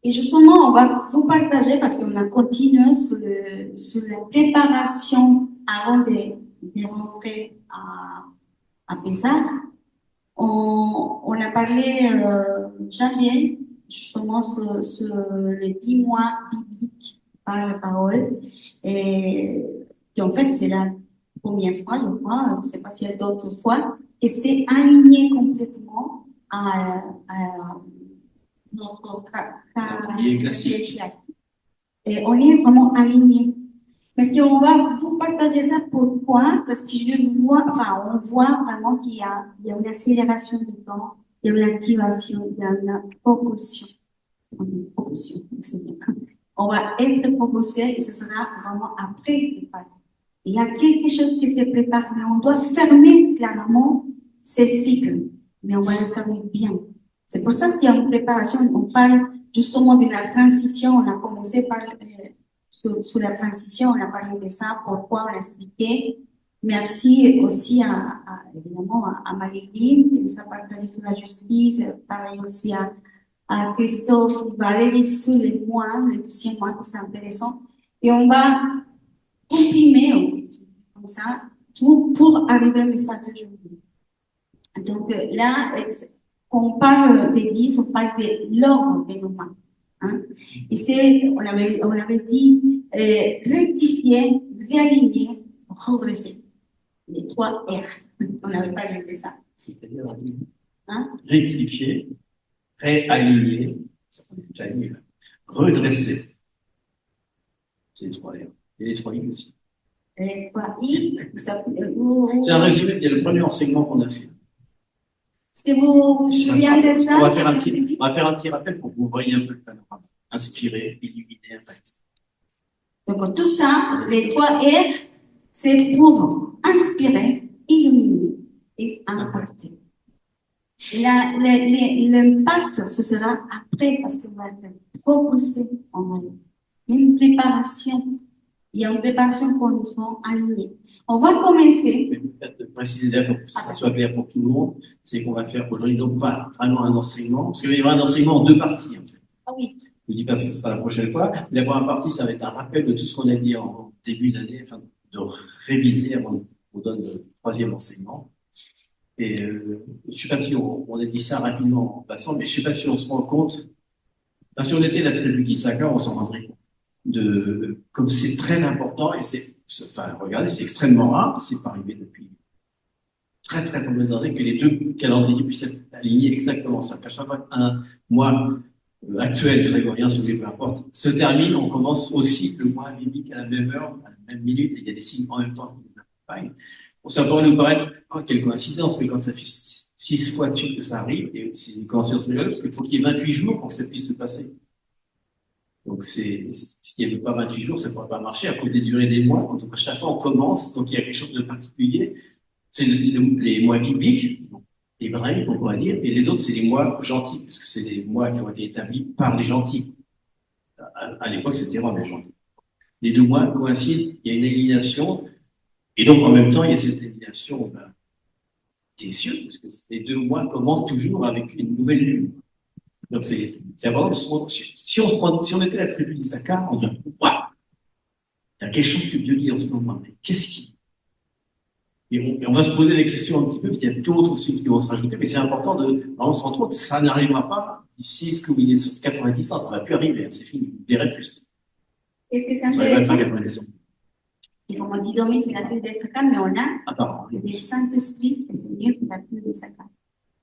Et justement, on va vous partager, parce qu'on a continué sur la préparation avant de rentrer à Pessah. On a parlé janvier, justement, sur les 10 mois bibliques par la parole. Et en fait, c'est la première fois, je crois, je ne sais pas s'il y a d'autres fois, et c'est aligné complètement à notre calendrier classique. Et on est vraiment aligné. Parce qu'on va vous partager ça pourquoi? Parce que je vois, enfin, on voit vraiment il y a une accélération du temps, il y a une activation, il y a une propulsion. Une propulsion, c'est bien. On va être propulsé et ce sera vraiment après les Pâques. Il y a quelque chose qui se prépare, mais on doit fermer clairement ces cycles, mais on va le fermer bien. C'est pour ça qu'il y a une préparation. On parle justement de la transition. On a commencé par sur la transition, on a parlé de ça, pourquoi on a expliqué. Merci aussi évidemment à Marie-Line qui nous a partagé sur la justice, pareil aussi à Christophe, Valérie sur les mois, les 12e mois qui sont intéressants. Et on va comprimer comme ça tout pour arriver au message d'aujourd'hui. Donc là, quand on parle des 10, on parle de l'ordre des noms. Hein? Et on avait dit rectifier, réaligner, redresser. Les 3 R. On avait parlé de ça. C'est-à-dire rectifier, réaligner, redresser. C'est les 3 R. Et les 3 I aussi. Les 3 I, c'est un résumé, il y a le premier enseignement qu'on a fait. Est-ce que vous vous souvenez de ça? On va faire un petit rappel pour que vous voyez un peu le panorama. Inspirer, illuminer, impacter. Donc tout ça, les 3 R, c'est pour inspirer, illuminer et impacter. L'impact, ce sera après parce qu'on va être propulsé en moyen. Une préparation. Il y a une préparation pour nous faire aligner. On va commencer. Peut-être préciser là pour que ça soit clair pour tout le monde, c'est qu'on va faire aujourd'hui non pas vraiment un enseignement, parce qu'il va y avoir un enseignement en 2 parties en fait. Ah oui. Je vous dis pas que ce sera la prochaine fois. La première partie, ça va être un rappel de tout ce qu'on a dit en début d'année, afin de réviser avant qu'on donne le 3e enseignement. Et je sais pas si on a dit ça rapidement en passant, mais je sais pas si on se rend compte. Enfin, si on était la tribu d'Issachar, on s'en rendrait compte. Comme c'est très important et regardez, c'est extrêmement rare, c'est pas arrivé depuis très très nombreuses années que les 2 calendriers puissent être alignés exactement. C'est-à-dire qu'à chaque fois qu'un mois actuel, grégorien, celui peu importe, se termine, on commence aussi le mois biblique à la même heure, à la même minute, et il y a des signes en même temps qui les accompagnent. Bon, ça pourrait nous paraître, quelle coïncidence, mais quand ça fait 6 fois de suite que ça arrive, et c'est une coïncidence rigolote, parce qu'il faut qu'il y ait 28 jours pour que ça puisse se passer. Donc, s'il n'y avait pas 28 jours, ça ne pourrait pas marcher à cause des durées des mois. Donc, à chaque fois, on commence, donc il y a quelque chose de particulier. C'est les mois bibliques, hébraïques, on pourrait dire, et les autres, c'est les mois gentils, parce que c'est les mois qui ont été établis par les gentils. À l'époque, c'était vraiment les gentils. Les 2 mois coïncident, il y a une alignation, et donc en même temps, il y a cette alignation des cieux, parce que les 2 mois commencent toujours avec une nouvelle lune. Donc c'est important de se rendre. Si on était la tribu d'Issachar, on dirait waouh, il y a quelque chose que Dieu dit en ce moment, mais qu'est-ce qui. Et on va se poser des questions un petit peu, parce qu'il y a d'autres aussi qui vont se rajouter, mais c'est important on se rend compte, ça n'arrivera pas d'ici ce que vous voyez sur 90 ans, ça ne va plus arriver, c'est fini, vous ne verrez plus. Est-ce que c'est intéressant? Et comme on dit, Domi, c'est la tribu d'Issachar, mais on a le Saint-Esprit, et c'est mieux que la tribu d'Issachar.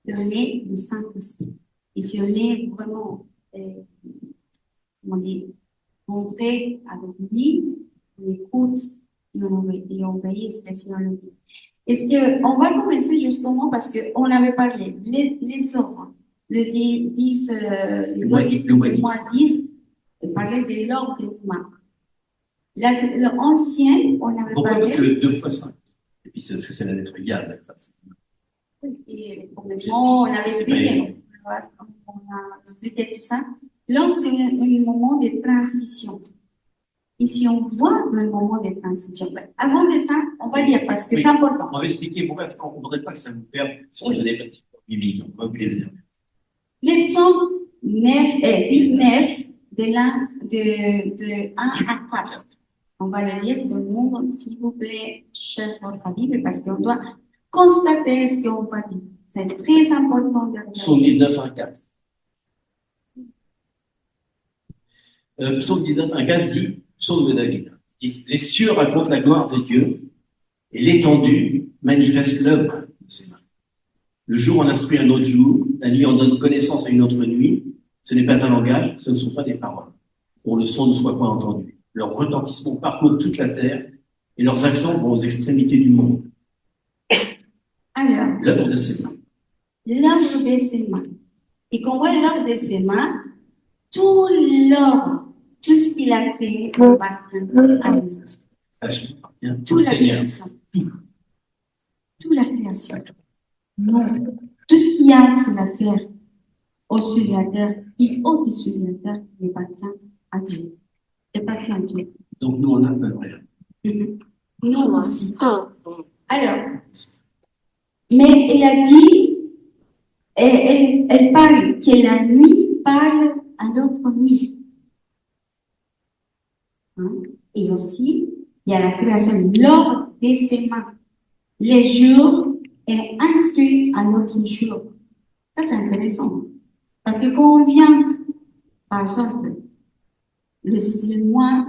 On est le Saint-Esprit. Et si on est vraiment, comment dire, montré avec lui, on écoute et on obéit spécialement. Est-ce qu'on va commencer justement parce qu'on avait parlé les ordres, le mois 10, on parlait de l'ordre des mois. L'ancien, on avait pourquoi? parlé. Parce que 2 fois 5. Et puis c'est la lettre égale. Et complètement, on avait expliqué. On a expliqué tout ça. Là, c'est un moment de transition. Et si on voit le moment de transition, avant de ça, on va dire, parce que c'est important. On va expliquer pourquoi est-ce qu'on ne voudrait pas que ça nous perde si on donnait pas de biblique. Donc, on va oublier de dire. Les psaumes 19 de 1 à 4. On va le lire tout le monde, s'il vous plaît, cher votre Bible, parce qu'on doit constater ce qu'on va dire. C'est très important de Psaume regarder. 19, 1, 4. Psaume 19, 1, 4 dit, psaume de David, les cieux racontent la gloire de Dieu et l'étendue manifeste l'œuvre de ses mains. Le jour en instruit un autre jour, la nuit en donne connaissance à une autre nuit. Ce n'est pas un langage, ce ne sont pas des paroles, dont le son ne soit point entendu. Leur retentissement parcourt toute la terre et leurs accents vont aux extrémités du monde. Alors, L'œuvre de ses mains. l'œuvre de ses mains. Et qu'on voit l'œuvre de ses mains, tout l'œuvre, tout ce qu'il a fait appartient à lui. Tout Toute le la Seigneur. création. Toute la création. Non. Tout ce qu'il y a sur la terre, au-dessus de la terre, et au-dessus de la terre, il appartient à Dieu. Il appartient à Dieu. Donc nous, on a peu rien. Nous aussi. Alors, mais elle a dit, elle parle que la nuit parle à l'autre nuit. Hein? Et aussi, il y a la création, l'ordre de ses mains. Les jours est instruit à l'autre jour. Ça, c'est intéressant. Parce que quand on vient, par exemple, le mois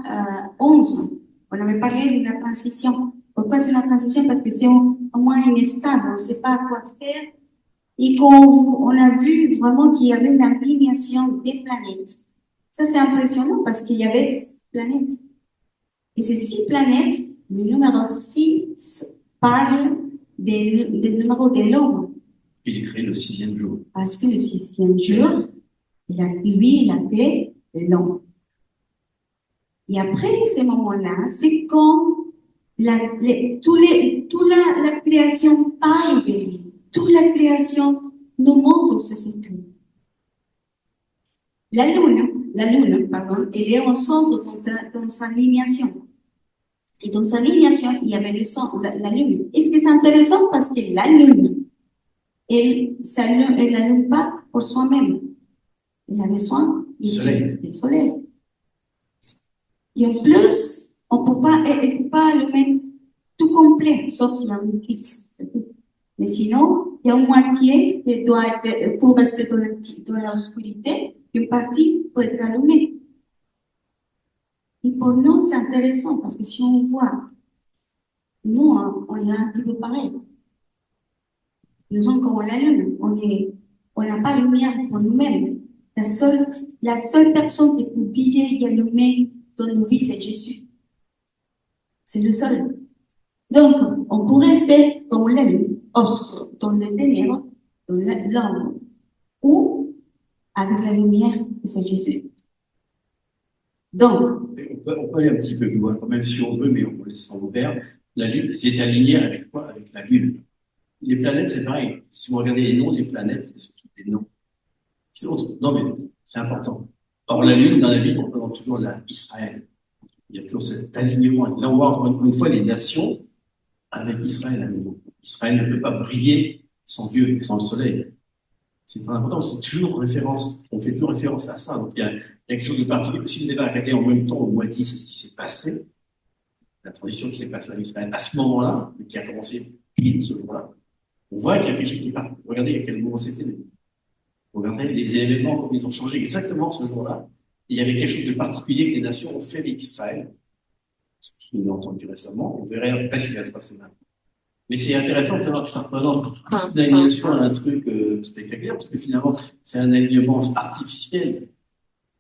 11, on avait parlé de la transition. Pourquoi c'est la transition? Parce que c'est un mois instable, on ne sait pas quoi faire. Et on a vu vraiment qu'il y avait une alignation des planètes. Ça, c'est impressionnant parce qu'il y avait 6 planètes. Et ces 6 planètes, le numéro 6 parle du numéro de l'homme. Il est créé le 6e jour. Parce que le 6e jour, lui, il a fait l'homme. Et après ce moment-là, c'est quand toute la création parle de lui. Toute la création nous montre ce secret. La lune, pardon, elle est au centre dans sa alignation. Et dans sa alignation, il y avait la lune. Est-ce que c'est intéressant? Parce que la lune, elle n'allume pas pour soi-même. Elle a besoin du soleil. Et en plus, elle ne peut pas allumer tout complet, sauf s'il y a un éclipse. Mais sinon, il y a une moitié qui doit être, pour rester dans l'obscurité, une partie peut être allumée. Et pour nous, c'est intéressant parce que si on voit, nous, on est un petit peu pareil. Nous sommes comme on l'allume, on n'a pas de lumière pour nous-mêmes. La seule personne qui peut briller et allumer dans nos vies, c'est Jésus. C'est le seul. Donc, on peut rester comme on l'allume, obscur, dans le ténèbre, dans l'ombre, ou avec la lumière de c'est Jésus. Donc, on peut aller un petit peu plus loin, quand même, si on veut, mais on laisse ça ouvert. La Lune, c'est aligné avec quoi? Avec la Lune. Les planètes, c'est pareil. Si vous regardez les noms des planètes, ils sont tous des noms. Non, mais c'est important. Or, la Lune, dans la Bible, on présente toujours Israël. Il y a toujours cet alignement. Là, on voit encore une fois les nations avec Israël à nouveau. Israël ne peut pas briller sans Dieu, sans le soleil. C'est très important, c'est toujours référence, on fait toujours référence à ça. Donc il y a quelque chose de particulier. Si vous avez regardé en même temps au mois 10, c'est ce qui s'est passé, la transition qui s'est passée en Israël à ce moment-là, qui a commencé pile ce jour-là, on voit qu'il y a quelque chose qui part. Regardez à quel moment c'était. Regardez les événements, comme ils ont changé exactement ce jour-là. Il y avait quelque chose de particulier que les nations ont fait avec Israël. Ce que nous avons entendu récemment, on verrait après ce qui va se passer maintenant. Mais c'est intéressant de savoir que ça représente plus une alignation à un truc spectaculaire, parce que finalement, c'est un alignement artificiel,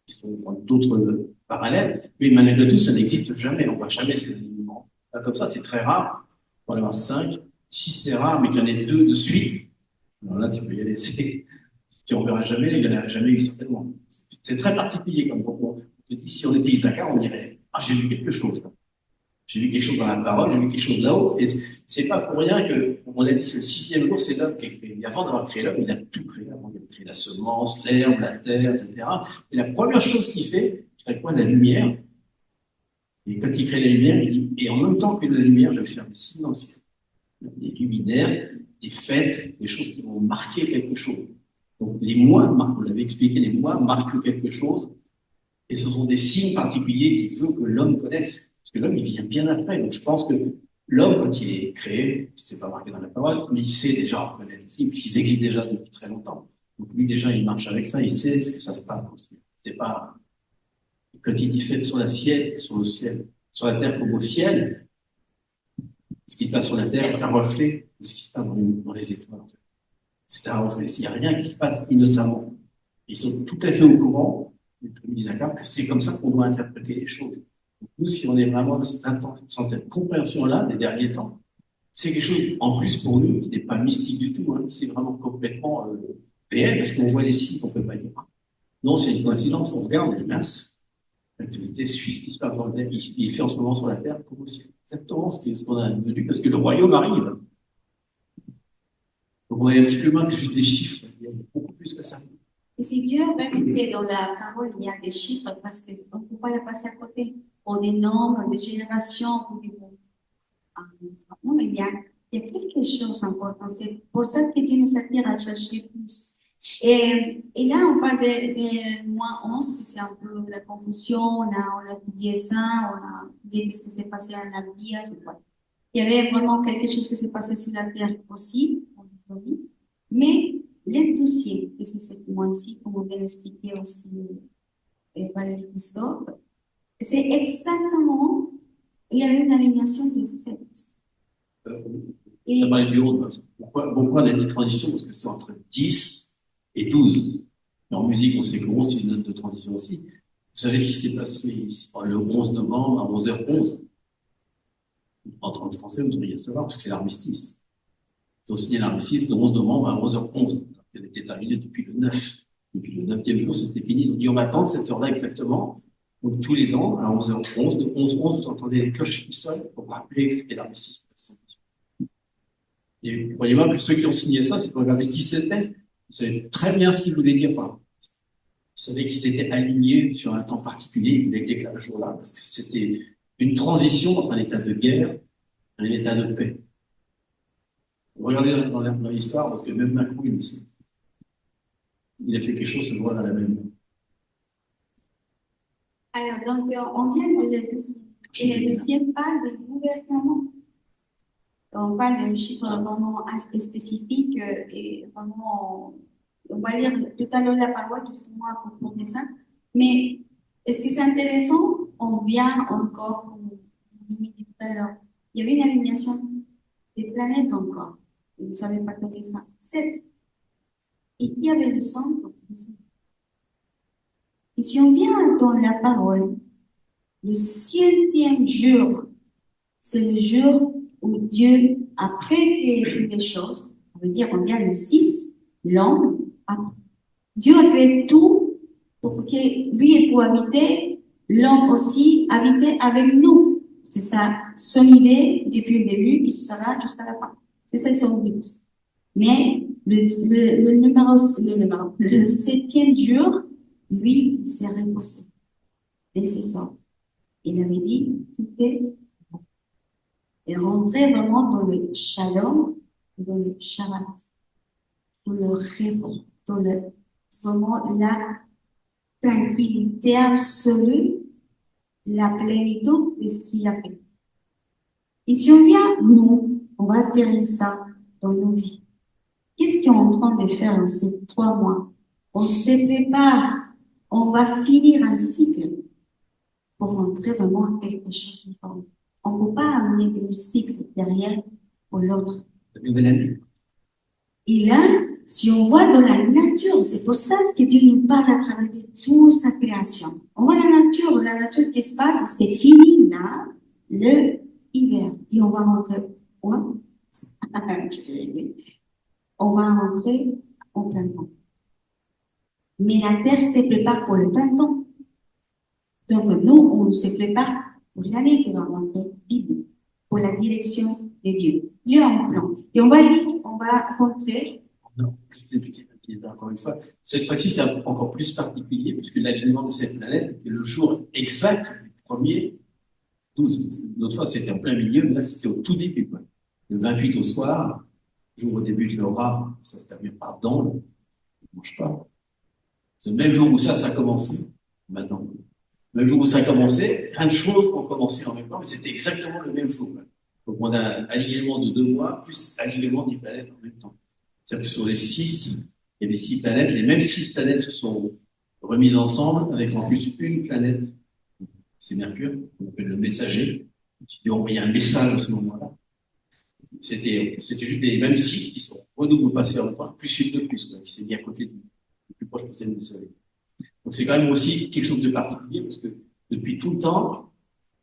qui sont d'autres parallèles, mais malgré tout, ça n'existe jamais. On ne voit jamais ces alignements. Comme ça, c'est très rare. On va en avoir 5. 6, c'est rare, mais qu'il y en ait 2 de suite. Alors là, tu peux y aller. Tu n'en verras jamais, il n'y en a jamais eu certainement. C'est très particulier comme propos. Je te dis, si on était Isaac, on dirait, ah, j'ai vu quelque chose. J'ai vu quelque chose dans la parole, j'ai vu quelque chose là-haut. Et c'est pas pour rien que, on l'a dit, c'est le 6e jour, c'est l'homme qui a créé. Et avant d'avoir créé l'homme, il a tout créé. Avant, il a créé la semence, l'herbe, la terre, etc. Et la première chose qu'il fait, c'est quoi? La lumière. Et quand il crée la lumière, il dit, et en même temps que la lumière, je vais faire des signes dans le ciel. Des luminaires, des fêtes, des choses qui vont marquer quelque chose. Donc, les mois, on l'avait expliqué, les mois marquent quelque chose. Et ce sont des signes particuliers qu'il faut que l'homme connaisse. Parce que l'homme, il vient bien après. Donc, je pense que l'homme, quand il est créé, c'est pas marqué dans la parole, mais il sait déjà reconnaître les signes, puisqu'ils existent déjà depuis très longtemps. Donc, lui, déjà, il marche avec ça, il sait ce que ça se passe aussi. C'est pas, quand il dit faites sur la ciel, sur le ciel, sur la terre comme au ciel, ce qui se passe sur la terre est un reflet de ce qui se passe dans les étoiles, en fait. C'est un reflet. S'il n'y a rien qui se passe innocemment, ils sont tout à fait au courant, les premiers accords, que c'est comme ça qu'on doit interpréter les choses. Donc, nous, si on est vraiment dans cette compréhension-là des derniers temps, c'est quelque chose, en plus pour nous, qui n'est pas mystique du tout, hein, c'est vraiment complètement réel, parce qu'on voit les signes qu'on ne peut pas lire. Non, c'est une coïncidence, on regarde les masses, l'actualité suit ce qui se passe dans le terre, il fait en ce moment sur la terre comme aussi. Exactement ce qu'on a vu, parce que le royaume arrive. Donc on est un petit peu moins que juste des chiffres, il y a beaucoup plus que ça. Et si Dieu a permis que dans la parole, il y a des chiffres, parce qu'on ne peut pas la passer à côté, pour des nombres, des générations, pour des... Non, mais il y a quelque chose d'important. C'est pour ça que Dieu nous attire à chercher plus. Et là, on parle de moins 11, que c'est un peu la confusion, on a étudié ça, on a étudié ce qui s'est passé en la vie, c'est quoi. Il y avait vraiment quelque chose qui s'est passé sur la terre aussi, mais le dossier, que c'est ce mois-ci, comme on vient d'expliquer aussi Valérie Christophe, c'est exactement, il y a eu une alignation de 7. Ça va être du 11. Pourquoi on a des transitions? Parce que c'est entre 10 et 12. Et en musique, on sait que 11, c'est une note de transition aussi. Vous savez ce qui s'est passé ici, le 11 novembre à 11h11. En tant que français, vous devriez le savoir, parce que c'est l'armistice. Ils ont signé l'armistice le 11 novembre à 11h11. Il était terminé depuis le 9. Depuis le 9e jour, c'était fini. Ils ont dit, on va attendre cette heure-là exactement. Donc, tous les ans, à 11h11, de 11h11, vous entendez les cloches qui sonnent pour rappeler que c'était l'armistice. Et croyez-moi que ceux qui ont signé ça, si vous regardez qui c'était, vous savez très bien ce qu'ils voulaient dire par là. Vous savez qu'ils étaient alignés sur un temps particulier, ils voulaient déclarer ce jour-là, parce que c'était une transition entre un état de guerre et un état de paix. Regardez dans l'histoire, parce que même Macron, il le sait. Il a fait quelque chose ce jour-là dans la même. Alors, donc, on vient de le deuxième. Et le deuxième parle de gouvernement. On parle d'un chiffre vraiment assez spécifique et vraiment, on va lire tout à l'heure la parole justement à propos de ça. Mais est-ce que c'est intéressant? On vient encore, comme vous l'avez dit tout à l'heure, il y avait une alignation des planètes encore. Vous ne savez pas quel est ça. 7. Et qui avait le centre? Et si on vient dans la parole, le 7e jour, c'est le jour où Dieu a créé toutes les choses. On veut dire, on vient le 6, l'homme. Dieu a créé tout pour que lui ait pour habiter, l'homme aussi habiter avec nous. C'est ça son idée depuis le début, il sera jusqu'à la fin. C'est ça son but. Mais le 7e jour, lui, il s'est reposé dès ses sorts. Il avait dit, tout est bon. Et rentrer vraiment dans le shalom, dans le shabbat, dans le repos, dans vraiment la tranquillité absolue, la plénitude de ce qu'il a fait. Et si on vient, nous, on va atterrir ça dans nos vies. Qu'est-ce qu'on est en train de faire en ces 3 mois? On se prépare, on va finir un cycle pour rentrer vraiment à quelque chose de différent. On ne peut pas amener le cycle derrière pour l'autre. Et là, si on voit dans la nature, c'est pour ça que Dieu nous parle à travers de toute sa création. On voit la nature qui se passe, c'est fini là, le hiver. Et on va rentrer, ouais. On va rentrer au printemps. Mais la terre se prépare pour le printemps. Donc nous, on se prépare pour l'année qui va rentrer, Bible, pour la direction de Dieu. Dieu a un plan. Et on va lire, on va rentrer. Non, je vais encore une fois. Cette fois-ci, c'est encore plus particulier, puisque l'alignement de cette planète était le jour exact du premier 12. L'autre fois, c'était en plein milieu, mais là, c'était au tout début. Quoi. Le 28 au soir, jour au début de l'aura, ça se termine par dans, on ne mange pas. C'est le même jour où ça a commencé. Maintenant, Le jour où ça a commencé, plein de choses ont commencé en même temps, mais c'était exactement le même jour. Donc, on a alignement de 2 mois plus alignement des planètes en même temps. C'est-à-dire que sur les 6, il y avait 6 planètes, les mêmes 6 planètes se sont remises ensemble, avec en plus une planète, c'est Mercure, qu'on appelle le messager, qui lui a envoyé un message à ce moment-là. C'était juste les mêmes 6 qui sont au nouveau passés en même temps, plus une de plus, quoi, qui s'est mis à côté du plus proche possible du Soleil. Donc c'est quand même aussi quelque chose de particulier, parce que depuis tout le temps,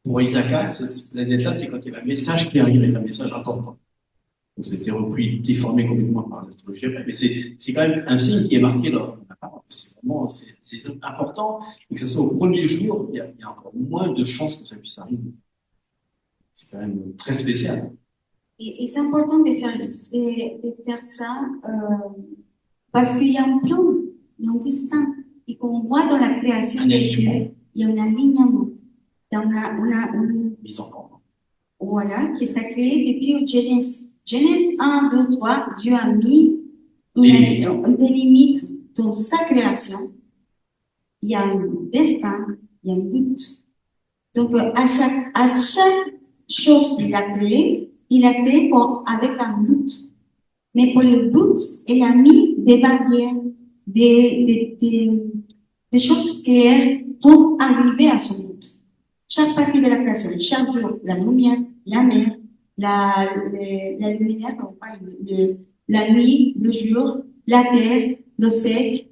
pour Isaac, cette planète-là, c'est quand il y avait un message qui arrivait, un message important. Donc c'était repris, déformé complètement par l'astrologie. Mais c'est quand même un signe qui est marqué dans la parole. C'est vraiment, c'est important. Et que ce soit au premier jour, il y a encore moins de chances que ça puisse arriver. C'est quand même très spécial. Et c'est important de faire ça parce qu'il y a un plan, il y a un destin. Et qu'on voit dans la création Un de alignement. Dieu, il y a un alignement. Il y a Mise en ordre. voilà, qui s'est créé depuis Genèse. Genèse 1, 2, 3, Dieu a mis des limites dans sa création. Il y a un destin, il y a un but. Donc, à chaque chose qu'il a créée, il a créé avec un but. Mais pour le but, il a mis des barrières, des choses claires pour arriver à son but. Chaque partie de la création, chaque jour, la lumière, la mer, la lumière, la nuit, le jour, la terre, le sec,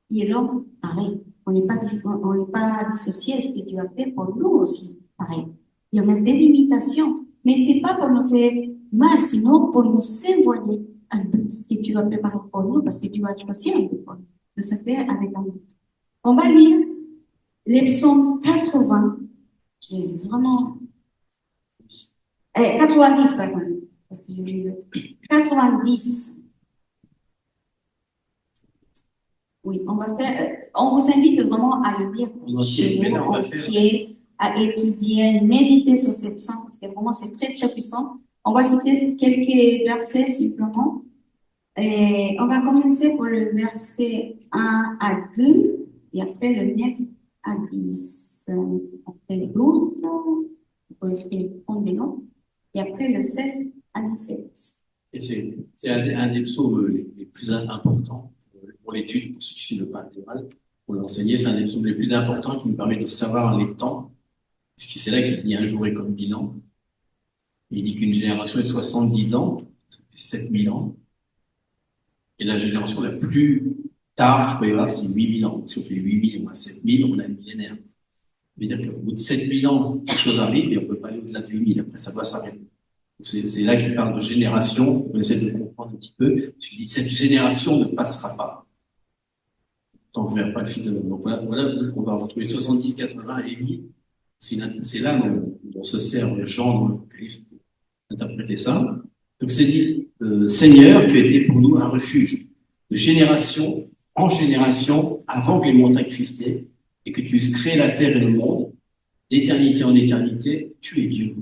et l'homme, pareil. On n'est pas dissocié, ce que Dieu a fait pour nous aussi, pareil. Il y en a des limitations, mais c'est pas pour nous faire mal, sinon pour nous envoyer un but que Dieu a préparé pour nous, parce que Dieu a choisi un but pour nous, de se faire avec un but. On va lire les psaumes 80, qui est vraiment, 90, pardon, parce que j'ai lu l'autre. 90. Oui, on va faire, on vous invite vraiment à le lire chez vous, entier, à étudier, méditer sur cette psaume, parce que vraiment c'est très très puissant. On va citer quelques versets simplement. Et on va commencer pour le verset 1 à 2, et après le 9 à 10. Après 12, pour essayer de prendre des notes, et après le 16 à 17. Et c'est un des psaumes les plus importants pour l'étude, pour ceux qui suivent le pas intégral, pour l'enseigner. C'est un des psaumes les plus importants qui nous permet de savoir les temps, puisque c'est là qu'il dit un jour est comme 1000 ans. Il dit qu'une génération est 70 ans, ça fait 7000 ans. Et la génération la plus tard qu'il peut y avoir, c'est 8000 ans. Donc, si on fait 8000 moins 7000, on a le millénaire. Ça veut dire qu'au bout de 7000 ans, quelque chose arrive et on ne peut pas aller au-delà de 8000. Après, ça doit s'arrêter. C'est là qu'il parle de génération. On essaie de comprendre un petit peu. Il dit cette génération ne passera pas tant que ne verra pas le Fils de l'homme. Donc voilà, on va retrouver 70, 80 et 1000. C'est là dont se sert Jean dans l'Apocalypse pour interpréter ça. Donc c'est dit, Seigneur, tu as été pour nous un refuge de génération en génération avant que les montagnes fussent nées et que tu eusses créé la terre et le monde, d'éternité en éternité, tu es Dieu.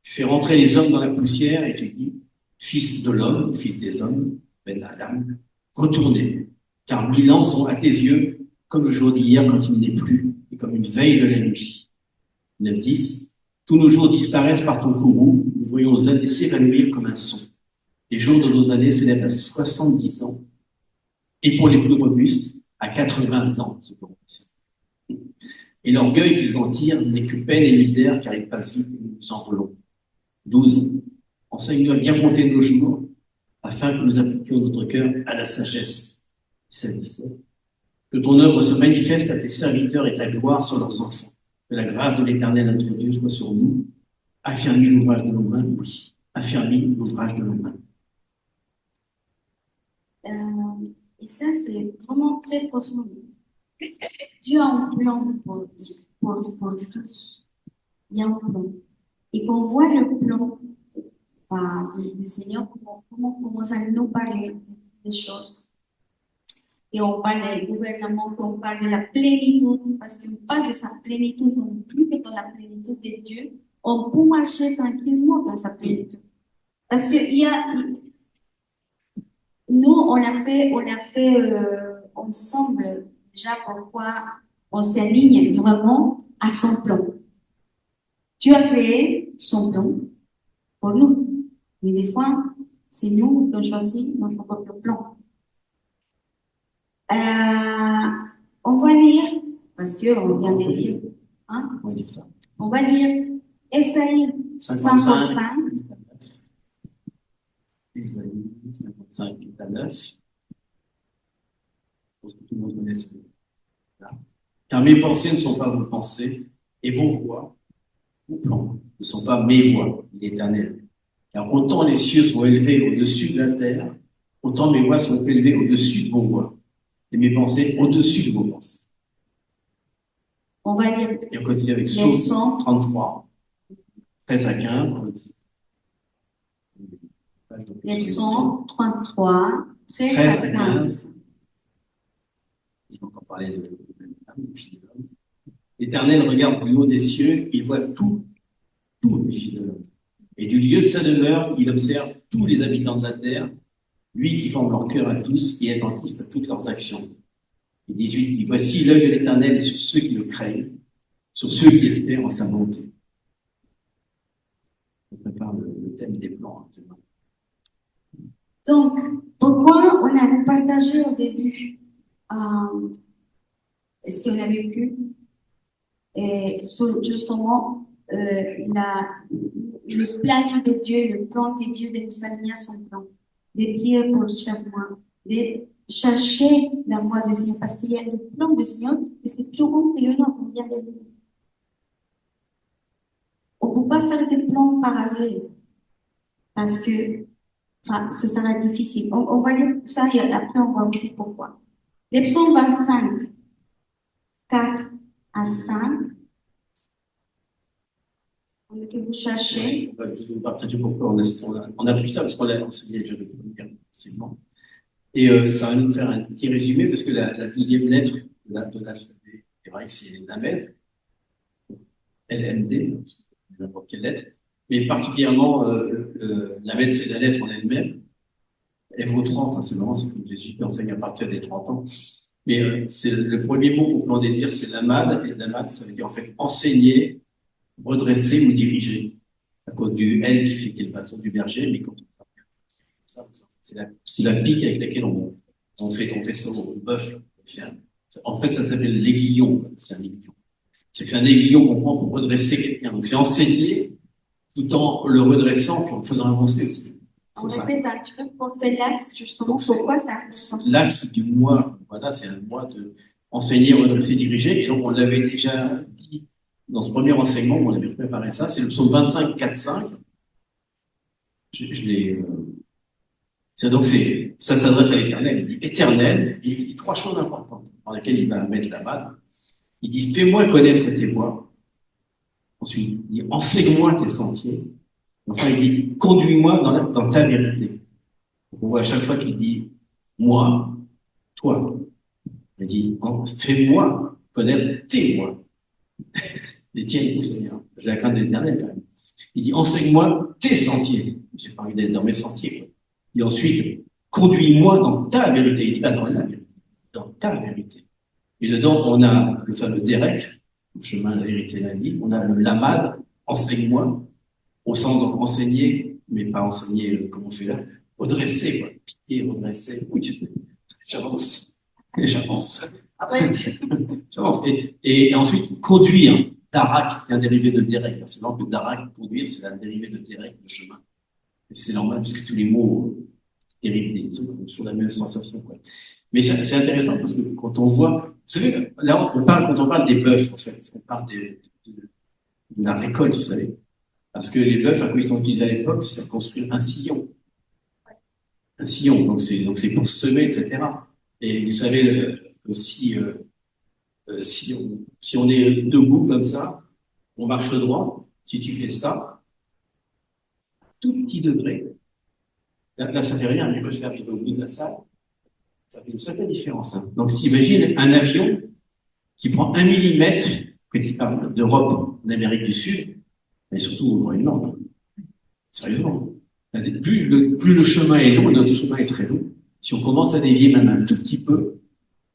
Tu fais rentrer les hommes dans la poussière et tu dis, fils de l'homme, fils des hommes, Ben Adam, retournez, car 1000 ans sont à tes yeux comme le jour d'hier quand il n'est plus et comme une veille de la nuit. 9-10. Tous nos jours disparaissent par ton courroux, nous voyons nos années s'évanouir comme un son. Les jours de nos années s'élèvent à 70 ans, et pour les plus robustes, à 80 ans. Et l'orgueil qu'ils en tirent n'est que peine et misère, car ils passent vite et nous nous envolons. 12. Enseigne-nous à bien compter nos jours, afin que nous appliquions notre cœur à la sagesse. 17. Que ton œuvre se manifeste à tes serviteurs et ta gloire sur leurs enfants. Que la grâce de l'Éternel, notre Dieu, soit sur nous. Affermis l'ouvrage de nos mains, oui. Affermis l'ouvrage de nos mains. Et ça, c'est vraiment très profond. Dieu a un plan pour tous. Il y a un plan. Et qu'on voit le plan du Seigneur, comment commence à nous parler des choses. Et on parle du gouvernement, on parle de la plénitude, parce qu'on parle de sa plénitude non plus que dans la plénitude de Dieu. On peut marcher tranquillement dans sa plénitude. Parce que nous, on a fait ensemble déjà pourquoi on s'aligne vraiment à son plan. Dieu a créé son plan pour nous. Mais des fois, c'est nous qui choisissons notre propre plan. On va lire, parce qu'on vient de lire, hein, On va dire ça. on va lire Ésaïe 55. Ésaïe 55, 9. Pour que tout le monde connaisse. Car mes pensées ne sont pas vos pensées, et vos voix, vos plans, ne sont pas mes voix, dit l'Éternel. Car autant les cieux sont élevés au-dessus de la terre, autant mes voix sont élevées au-dessus de vos voix, et mes pensées au-dessus de vos pensées. On va lire. Et on continue avec Psaume 33, 13 à 15. Leçon 33, 13 à 15. Il faut encore parler de fils de l'homme. L'Éternel regarde du haut des cieux, il voit tous les fils de l'homme. Et du lieu de sa demeure, il observe tous les habitants de la terre, lui qui forme leur cœur à tous et est en Christ à toutes leurs actions. Et 18, et voici l'œil de l'Éternel sur ceux qui le craignent, sur ceux qui espèrent en sa bonté. On prépare le thème des plans actuellement. Donc, pourquoi on avait partagé au début est-ce qu'on avait pu justement le planning de Dieu, le plan de Dieu de nous aligner à son plan, de prier pour chaque mois, de chercher la voie du Seigneur, parce qu'il y a le plan du Seigneur et c'est plus grand que le nôtre, on vient de le dire. On ne peut pas faire des plans parallèles parce que ce sera difficile. On va lire ça et après on va vous dire pourquoi. Les psaumes 25, 4 à 5. Que vous cherchez. Je vais vous partager pourquoi on a pris ça, parce qu'on l'a enseigné déjà le premier enseignement. Et ça va nous faire un petit résumé, parce que la 12e lettre de l'alphabet hébraïque, c'est Lamed, LMD, n'importe quelle lettre. Mais particulièrement, Lamed, c'est la lettre en elle-même. Elle vaut 30, hein, c'est comme Jésus qui enseigne à partir des 30 ans. Mais c'est le premier mot qu'on peut en déduire, c'est Lamad, et Lamad, ça veut dire en fait enseigner, redresser ou diriger, à cause du L qui fait qu'il y a le bâton du berger, mais quand on parle ça, c'est la pique avec laquelle on fait tomber ça au bœuf. En fait, ça s'appelle l'aiguillon. C'est un aiguillon. C'est un aiguillon qu'on prend pour redresser quelqu'un. Donc, c'est enseigner tout en le redressant et en le faisant avancer aussi. On répète un petit peu pour faire l'axe, justement. Pourquoi ça? L'axe du moi, voilà, c'est un moi de enseigner, redresser, diriger. Et donc, on l'avait déjà dit dans ce premier enseignement, on avait préparé ça. C'est le psaume 25, 4, 5. Donc, ça s'adresse à l'Éternel. Il dit Éternel, et il dit 3 choses importantes dans lesquelles il va mettre la balle. Il dit fais-moi connaître tes voies. Ensuite, il dit enseigne-moi tes sentiers. Enfin, il dit conduis-moi dans ta vérité. Donc, on voit à chaque fois qu'il dit moi, toi. Il dit fais-moi connaître tes voies. Les tiennes, Seigneur. J'ai la crainte de l'Éternel quand même. Il dit enseigne-moi tes sentiers. J'ai pas envie d'être dans mes sentiers, quoi. Et ensuite, conduis-moi dans ta vérité. Il dit pas dans la vérité, dans ta vérité. Et dedans, on a le fameux Derek, le chemin, la vérité, la vie. On a le Lamad, enseigne-moi, au sens donc enseigner, mais pas enseigner comme on fait là, redresser, quoi. Piquer, redresser. Oui, j'avance. J'avance. J'avance. Et ensuite, conduire. Darak, qui est un dérivé de Derek. C'est normal que Darak, conduire, c'est un dérivé de Derek, le chemin. Et c'est normal, parce que tous les mots dérivent des autres, ont toujours la même sensation, quoi. Mais c'est intéressant parce que quand on voit, vous savez, là, quand on parle des bœufs, en fait, on parle de la récolte, vous savez. Parce que les bœufs, à quoi ils sont utilisés à l'époque, c'est à construire un sillon. Un sillon, donc c'est pour semer, etc. Et vous savez, aussi, si on est debout comme ça, on marche droit, si tu fais ça, tout petit degré, là ça fait rien, mais quand je vais arriver au bout de la salle, ça fait une sacrée différence. Hein. Donc, si imagine un avion qui prend 1 millimètre, quand il parle d'Europe, d'Amérique du Sud, mais surtout au Groenland, hein. Sérieusement. Plus le chemin est long, notre chemin est très long. Si on commence à dévier même un tout petit peu,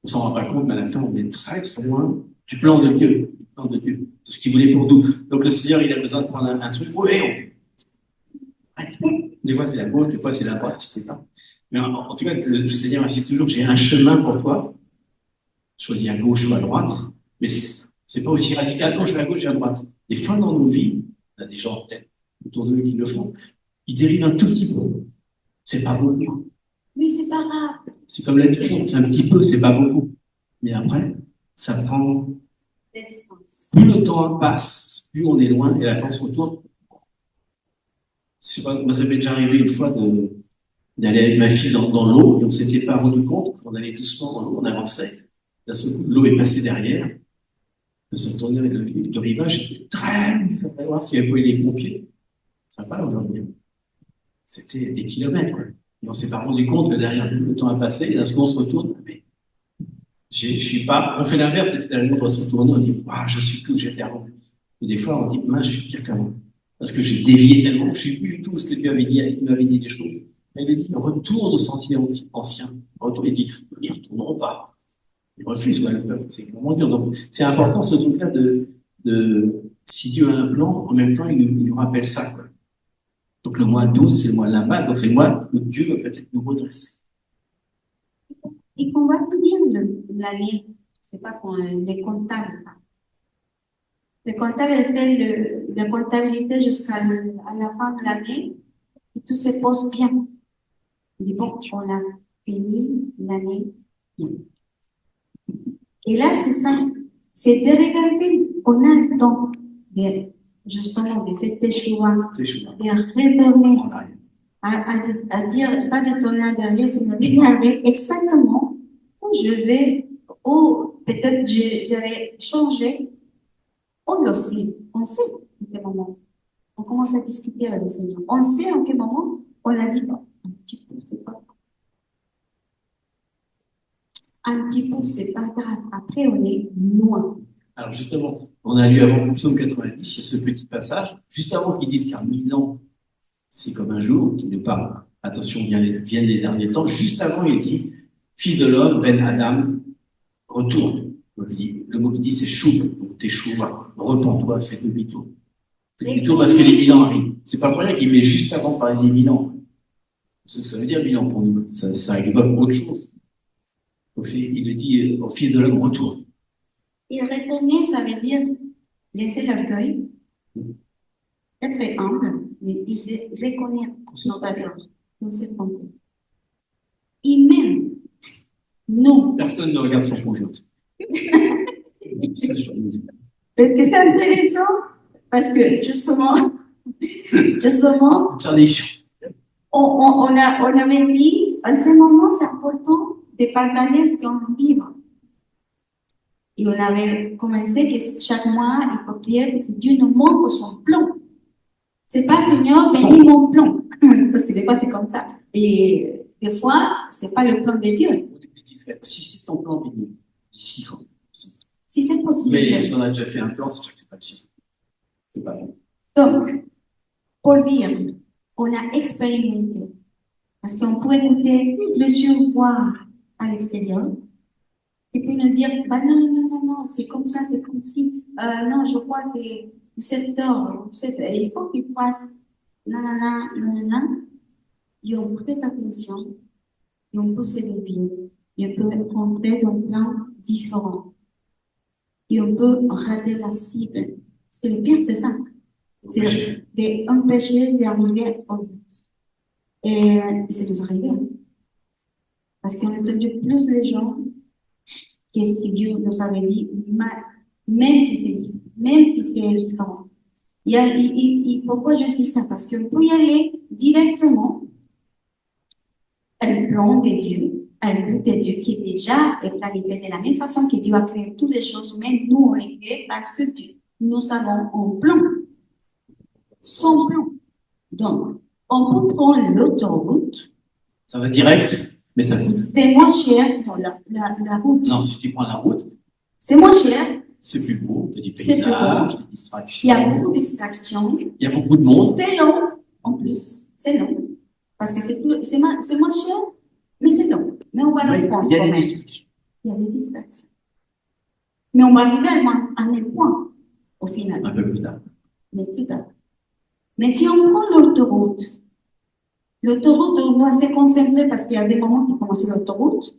on s'en rend pas compte, mais à la fin, on est très très loin du plan de Dieu, du plan de Dieu, de ce qu'il voulait pour nous. Donc le Seigneur, il a besoin de prendre un truc. Ouais, arrête. Des fois c'est la gauche, des fois c'est la droite, je sais pas. Mais en tout cas, le Seigneur insiste toujours, j'ai un chemin pour toi. Choisis à gauche ou à droite, mais c'est pas aussi radical. Non, je vais à gauche et à droite. Des fois dans nos vies, il y a des gens peut-être autour de nous qui le font, ils dérivent un tout petit peu. C'est pas beaucoup. Mais c'est pas grave. C'est comme l'addiction, c'est un petit peu, c'est pas beaucoup. Mais après, ça prend. La distance. Plus le temps passe, plus on est loin et la fin se retourne. Je sais pas, moi ça m'est déjà arrivé une fois d'aller avec ma fille dans l'eau et on s'était pas rendu compte qu'on allait doucement dans l'eau, on avançait. D'un seul coup, l'eau est passée derrière. On s'est retourné avec le rivage était très loin. S'il n'y avait pas eu les pompiers, ça va pas là aujourd'hui. C'était des kilomètres. Ouais. Et on s'est pas rendu compte que derrière le temps a passé et d'un seul coup on se retourne. Mais je suis pas. On fait l'inverse, tout à l'heure on doit se retourner, on dit waouh, je suis plus où j'étais avant. Et des fois on dit mince, je suis pire qu'avant. Parce que j'ai dévié tellement, je suis plus du tout ce que Dieu avait dit, il m'avait dit des choses. Et il dit retourne au sentier ancien. Retourne, il dit nous n'y retournerons pas. Ils refusent, ouais, le peuple, c'est vraiment dur. Donc, c'est important ce truc-là si Dieu a un plan, en même temps, il nous rappelle ça, quoi. Donc, le mois 12, c'est le mois de la Pâque, donc c'est le mois où Dieu va peut-être nous redresser. Et qu'on va finir l'année, je sais pas, quand les comptables. Le comptable il fait la comptabilité jusqu'à la fin de l'année et tout se passe bien. Il dit bon, on a fini l'année bien. Et là, c'est ça. C'est de regarder. On a le temps de, justement, de faire tes choix, de retourner à dire, pas de tourner en derrière, c'est de regarder exactement où je vais, où peut-être j'avais changé. On le sait. On sait en quel moment. On commence à discuter avec le Seigneur. On sait en quel moment on a dit, bon, un petit peu, c'est pas grave. Un petit peu, c'est pas grave. Après, on est loin. Alors justement, on a lu avant le psaume 90, il y a ce petit passage, juste avant qu'ils disent qu'un 1000 ans, c'est comme un jour, qui nous parle, attention, viennent les derniers temps, juste avant, il dit, fils de l'homme, Ben Adam, retourne. Le mot qu'il dit, c'est chou, t'échouva, repens-toi, fais demi-tour. Fais demi-tour parce que les 1000 ans arrivent. C'est pas pour rien qu'il met juste avant de parler des 1000 ans. C'est ce que ça veut dire 1000 ans pour nous. Ça évoque autre chose. Donc il le dit au fils de l'homme, retourne. Et retourner, ça veut dire laisser l'orgueil, être humble, et reconnaître notre tort, nous s'est trompé. Et même, nous. Personne ne regarde son conjoint. Parce que c'est intéressant, parce que justement, on avait dit, à ce moment, c'est important de partager ce qu'on vit. Et on avait commencé que chaque mois, il faut prier pour que Dieu nous montre son plan. C'est pas Seigneur, donne mon plan. Parce que des fois, c'est comme ça. Et des fois, c'est pas le plan de Dieu. Si c'est ton plan, ici, si c'est possible. Mais si on a déjà fait un plan, c'est sûr que c'est pas possible. C'est pas bon. Donc, pour dire, on a expérimenté. Parce qu'on peut écouter plusieurs voix à l'extérieur. Et puis nous dire, bah non, c'est comme ça, c'est comme si, non, je crois que vous êtes tort, il faut qu'il fasse, non. Et on prête attention, et on peut se dévier, et on peut rentrer dans plein différents. Et on peut rater la cible. Parce que le pire, c'est ça. C'est d'empêcher d'arriver au but. Et c'est nous arriver. Parce qu'on a entendu plus les gens qu'est-ce que Dieu nous avait dit, même si c'est différent. Même si c'est différent. Pourquoi je dis ça? Parce qu'on peut y aller directement au plan de Dieu, à but de Dieu qui est déjà planifié de la même façon que Dieu a créé toutes les choses, même nous on les crée parce que nous avons un plan. Son plan. Donc, on peut prendre l'autoroute. Ça va direct, mais ça coûte. C'est moins cher dans la route. Non, si tu prends la route, c'est moins cher. C'est plus beau, il y a des paysages, des distractions. Il y a beaucoup de distractions. Il y a beaucoup de monde. C'est long, en plus. C'est long. Parce que c'est moins cher, mais c'est long. Mais on va le prendre. Il y a des distractions. Il y a des distractions. Mais on va arriver à un même point, au final, un peu plus tard. mais plus tard. Mais si on prend l'autoroute, on doit se concentrer parce qu'il y a des moments pour commencer l'autoroute.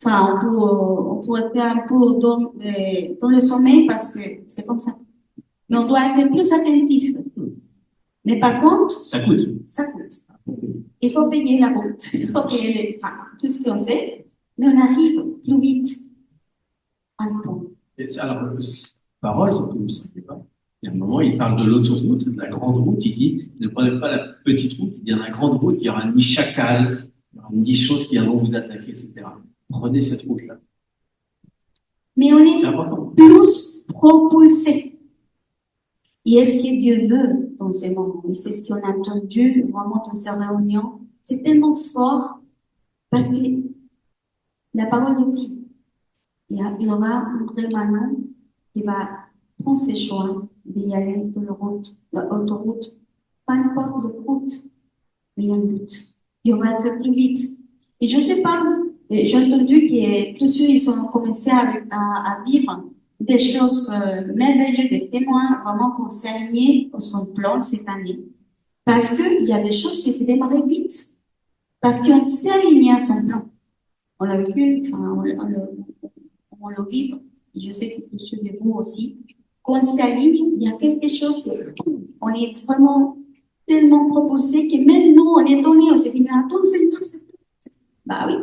Enfin, on pourrait faire un peu dans le sommeil parce que c'est comme ça. Mais on doit être plus attentif. Mais par contre, Ça coûte. ça coûte. Il faut payer la route, il faut payer enfin, tout ce qu'on sait, mais on arrive plus vite à un point. Alors, parole, surtout, vous ne savez pas. Il y a un moment, il parle de l'autoroute, de la grande route. Il dit, ne prenez pas la petite route. Il dit, dans la grande route, il y aura ni chacal, il y aura ni choses qui viendront vous attaquer, etc. Prenez cette route-là. Mais on est plus propulsé. Et est-ce que Dieu veut dans ces moments? Et c'est ce qu'on a entendu vraiment dans ces réunions. C'est tellement fort parce que la parole le dit. Il y aura un vrai maintenant qui va prendre ses choix d'y aller dans l'autoroute. Peu importe le route, mais il y a un but. Il y aura être plus vite. Et je ne sais pas, j'ai entendu que plusieurs ils ont commencé à vivre des choses merveilleuses, des témoins vraiment qu'on s'est alignés au son plan cette année. Parce qu'il y a des choses qui s'est démarrées vite. Parce qu'on s'est aligné à son plan. On l'a vu, enfin, on le vit. Et je sais que plusieurs de vous aussi. Quand on s'aligne, il y a quelque chose que on est vraiment tellement propulsé que même nous, on est étonnés. On s'est dit, mais attends, c'est. Bah oui,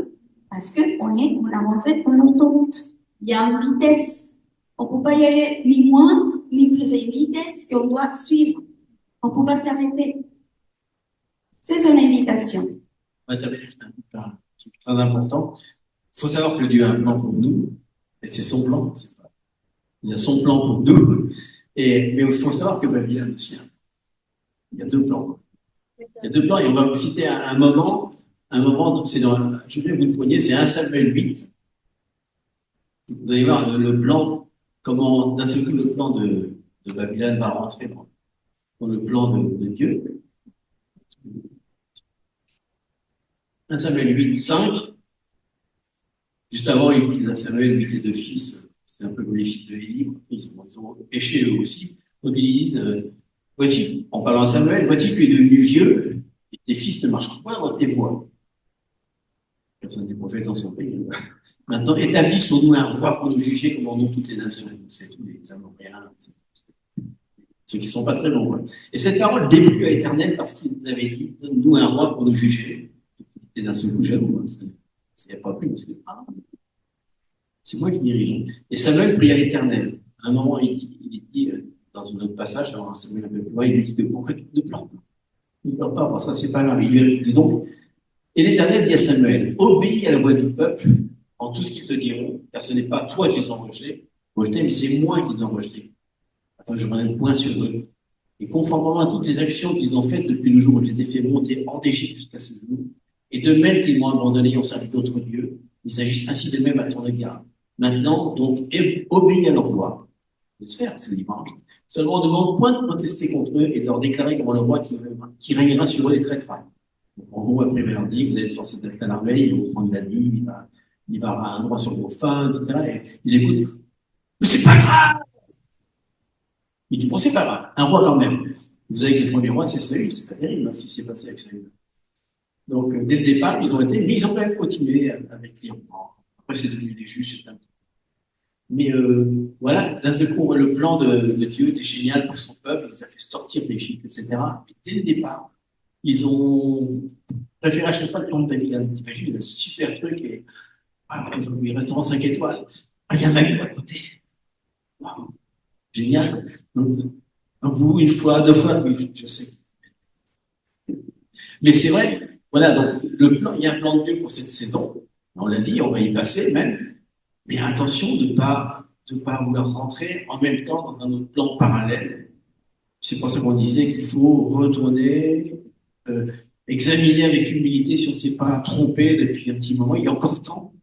parce on a rentré dans l'autoroute. Il y a une vitesse. On ne peut pas y aller ni moins, ni plus. Il y a une vitesse qu'on doit suivre. On ne peut pas s'arrêter. C'est son invitation. Ouais, tu avais un truc très important. Il faut savoir que Dieu a un plan pour nous, et c'est son plan. Il a son plan pour nous, mais il faut savoir que Babylone aussi, il y a deux plans. Il y a deux plans, et on va vous citer un moment, donc c'est dans, je vais vous le preniez, c'est 1 Samuel 8. Vous allez voir le plan, comment d'un seul coup le plan de Babylone va rentrer dans le plan de Dieu. 1 Samuel 8, 5. Juste avant, ils disent à Samuel, lui, tes deux fils, c'est un peu comme les fils de Élie, ils ont péché eux aussi. Donc ils disent, voici, en parlant à Samuel, voici tu es devenu vieux, et tes fils ne marchent pas dans tes voies. Personne n'est prophète dans son pays. Maintenant, établissons-nous un roi pour nous juger comme en toutes les nations. C'est tous les Amoréens, ceux qui ne sont pas très nombreux. Et cette parole début à Éternel parce qu'il nous avait dit, donne-nous un roi pour nous juger. Et d'un seul coup, jaloux, c'est pas plus, parce que c'est moi qui dirige. Et Samuel prie à l'Éternel. À un moment, il dit dans un autre passage, dans Samuel un peu plus loin, il lui dit que pourquoi tu ne pleures pas? Ne pleure pas, pour ça, c'est pas grave. Il lui dit donc, et l'Éternel dit à Samuel, obéis à la voix du peuple en tout ce qu'ils te diront, car ce n'est pas toi qui les ont rejetés, mais c'est moi qui les ont rejetés, afin que je prenne le point sur eux. Et conformément à toutes les actions qu'ils ont faites depuis le jour où je les ai fait monter en Égypte jusqu'à ce jour, et de même qu'ils m'ont abandonné en servi d'autres dieux, ils agissent ainsi de même à ton égard. Maintenant, donc, obéis à leur voix. De se faire, c'est le livre arbitre. Seulement, ne demande point de protester contre eux et de leur déclarer comment le roi qui régnera sur eux les traitera. Donc, en gros, après, il leur dit, vous êtes forcés d'être à l'armée, il va vous prendre la dîme, il va avoir un droit sur vos fins, etc. Et ils écoutent. Mais c'est pas grave! Ils disent, bon, c'est pas grave. Un roi quand même. Vous avez que le premier roi, c'est Saül. C'est pas terrible, hein, ce qui s'est passé avec Saül. Donc, dès le départ, ils ont été, mais ils ont quand même continué avec les rois. Après, c'est devenu des juges, c'est un petit. Mais voilà, d'un seul coup, on voit le plan de Dieu était génial pour son peuple, il les a fait sortir d'Égypte, etc. Et dès le départ, ils ont préféré à chaque fois le plan de Babylone. T'imagines, le super truc, et aujourd'hui, restaurant 5 étoiles. Ah, il y a un McDo à côté. Wow, génial. Donc, un bout, une fois, deux fois, oui, je sais. Mais c'est vrai, voilà, donc le plan, il y a un plan de Dieu pour cette saison. On l'a dit, on va y passer même. Mais attention de pas vouloir rentrer en même temps dans un autre plan parallèle. C'est pour ça qu'on disait qu'il faut retourner, examiner avec humilité si on ne s'est pas trompé depuis un petit moment. Il y a encore temps.